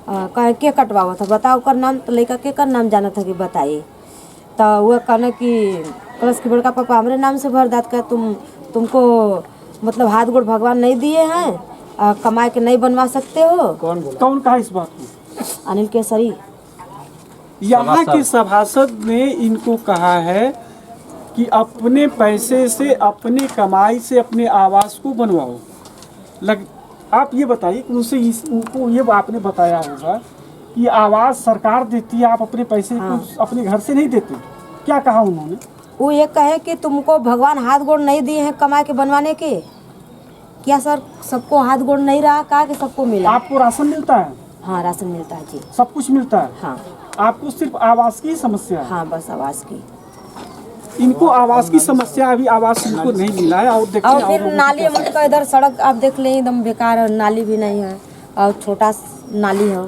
कहे के कटवावा था, बताओ कर नाम। तो लड़का के कर नाम जाना था कि बताइए। तो वह कहना कि कलश की बड़का पापा हमारे नाम से भर दात का तुमको मतलब हाथ गोड़ भगवान नहीं दिए हैं, कमाए के नहीं बनवा सकते हो। कौन बोला? कौन कहा इस बात को? अनिल केसरी। यहाँ के सभासद ने इनको कहा है कि अपने पैसे से, अपने कमाई से अपने आवास को बनवाओ। आप ये बताइए कि उनको ये आपने बताया होगा कि आवास सरकार देती है, आप अपने पैसे को अपने घर से नहीं देते। क्या कहा उन्होंने? वो ये कहे कि तुमको भगवान हाथ गोड़ नहीं दिए हैं कमा के बनवाने के। क्या सर सबको हाथ गोड़ नहीं रहा, कहा कि सबको मिला। आपको राशन मिलता है? हाँ राशन मिलता है जी। सब कुछ मिलता है? हाँ। आपको सिर्फ आवास की समस्या है? हाँ बस आवास की। इनको आवास की समस्या, अभी आवास इनको नहीं मिला है। और देखिए, और फिर नाली का इधर सड़क आप देख लें एकदम बेकार है, नाली भी नहीं है और छोटा नाली है।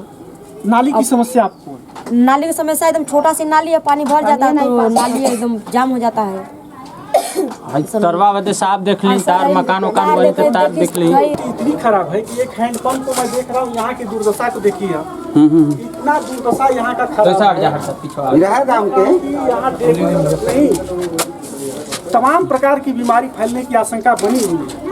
नाली की समस्या आपको? नाली की समस्या एकदम छोटा सी नाली है, पानी भर जाता है तो नाली एकदम जाम हो जाता है। तरवा बदे साफ देख ली, तार मकान वकान वही तो तार देख ली। इतनी खराब है कि एक हैंडपंप को मैं देख रहा हूँ, यहाँ की दुर्दशा को देखिए। इतना दुर्दशा यहाँ का खराब है। तमाम प्रकार की बीमारी फैलने की आशंका बनी हुई है।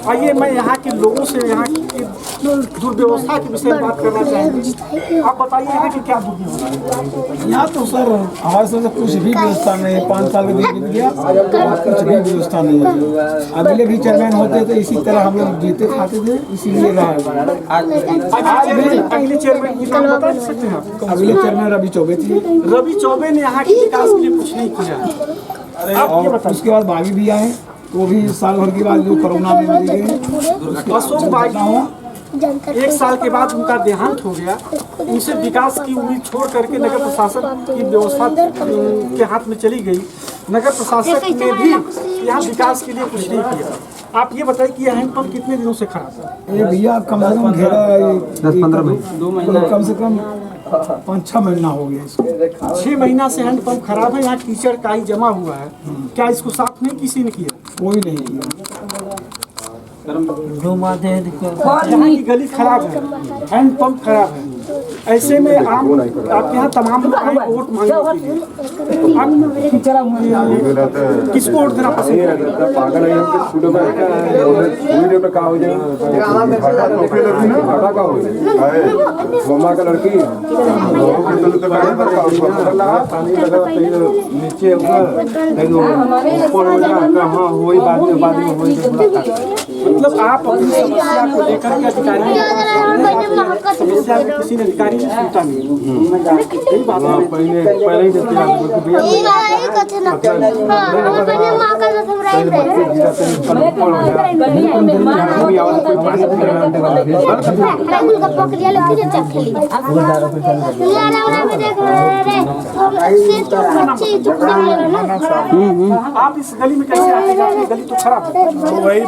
आइए मैं यहाँ के लोगों से यहाँ की दुर्व्यवस्था के विषय में बात करना चाहेंगे। आप बताइए यहाँ की क्या दुर्व्यवस्था? यहाँ तो सर हमारे से कुछ भी व्यवस्था नहीं है। 5 साल के बीत गया, कुछ भी व्यवस्था नहीं है। अगले भी चेयरमैन होते तो इसी तरह हम लोग जीते खाते थे, इसीलिए रहा। अगले चेयरमैन की नाम बता सकते हैं आप? अगले चेयरमैन रवि चौबे थी। रवि चौबे ने यहाँ के विकास के लिए कुछ नहीं किया। और उसके बाद बागी भी आए, वो भी साल भर के बाद जो कोरोना में मर गए। अशोक बागी 1 साल के बाद उनका देहांत हो गया। उनसे विकास की उम्मीद छोड़ करके नगर प्रशासन की व्यवस्था के हाथ में चली गई। नगर प्रशासक ने भी यहाँ विकास के लिए कुछ नहीं किया। आप ये बताइए कि यह हैंडपंप कितने दिनों से खराब है? ये भैया कम से कम घेरा 10-15 महीने, 2 महीना, कम से कम 5-6 महीना हो गया इसको। 6 महीना से हैंडपंप खराब है। यहाँ कीचड़ काई जमा हुआ है। क्या इसको साफ नहीं किसी ने किया? कोई नहीं किया। यहाँ की गली खराब है, हैंडपंप खराब है। ऐसे में आपके यहाँ तमाम लोग आए वोट मांगने के लिए, तो आप किसको वोट देना पसंद करेंगे? मतलब आप अपनी समस्या को लेकर के अधिकारी समस्या में किसी ने अधिकारी ने सुनता नहीं, यही बात है। पहले ही आप इस गली में कैसे आते हैं? गली तो खराब है। वही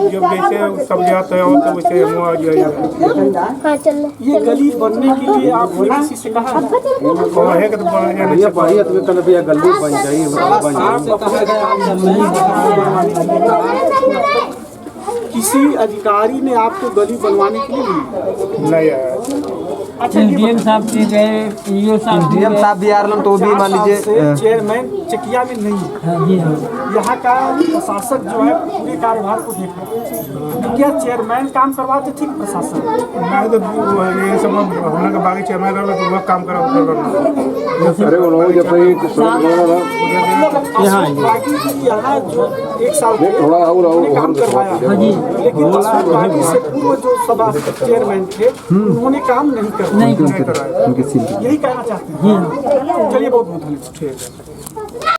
जब जैसे सब जाते हैं तो वैसे हम आ जाए। ये गली बनने के लिए आपने किसी से कहा है? है कि तो बन जाए बढ़िया तो कल भी गली बन जाइए किसी अधिकारी ने आपको गली बनवाने के लिए नहीं आया। अच्छा, डीएम साहब भी गए, ईओ साहब भी आ रहे, तो भी मान लीजिए चेयरमैन चकिया में नहीं है। यहाँ का प्रशासक जो है पूरे कार्यभार को देख रहा है, तो क्या चेयरमैन काम करवाते ठीक प्रशासन? नहीं तो ये सब होने के बाद चेयरमैन रहा तो वह काम करा यहाँ जो एक साल थोड़ा काम करवाया, लेकिन बागी से पूर्व जो सभा चेयरमैन थे उन्होंने काम नहीं कराया। यही कहना चाहते हैं। चलिए बहुत बहुत धन्यवाद।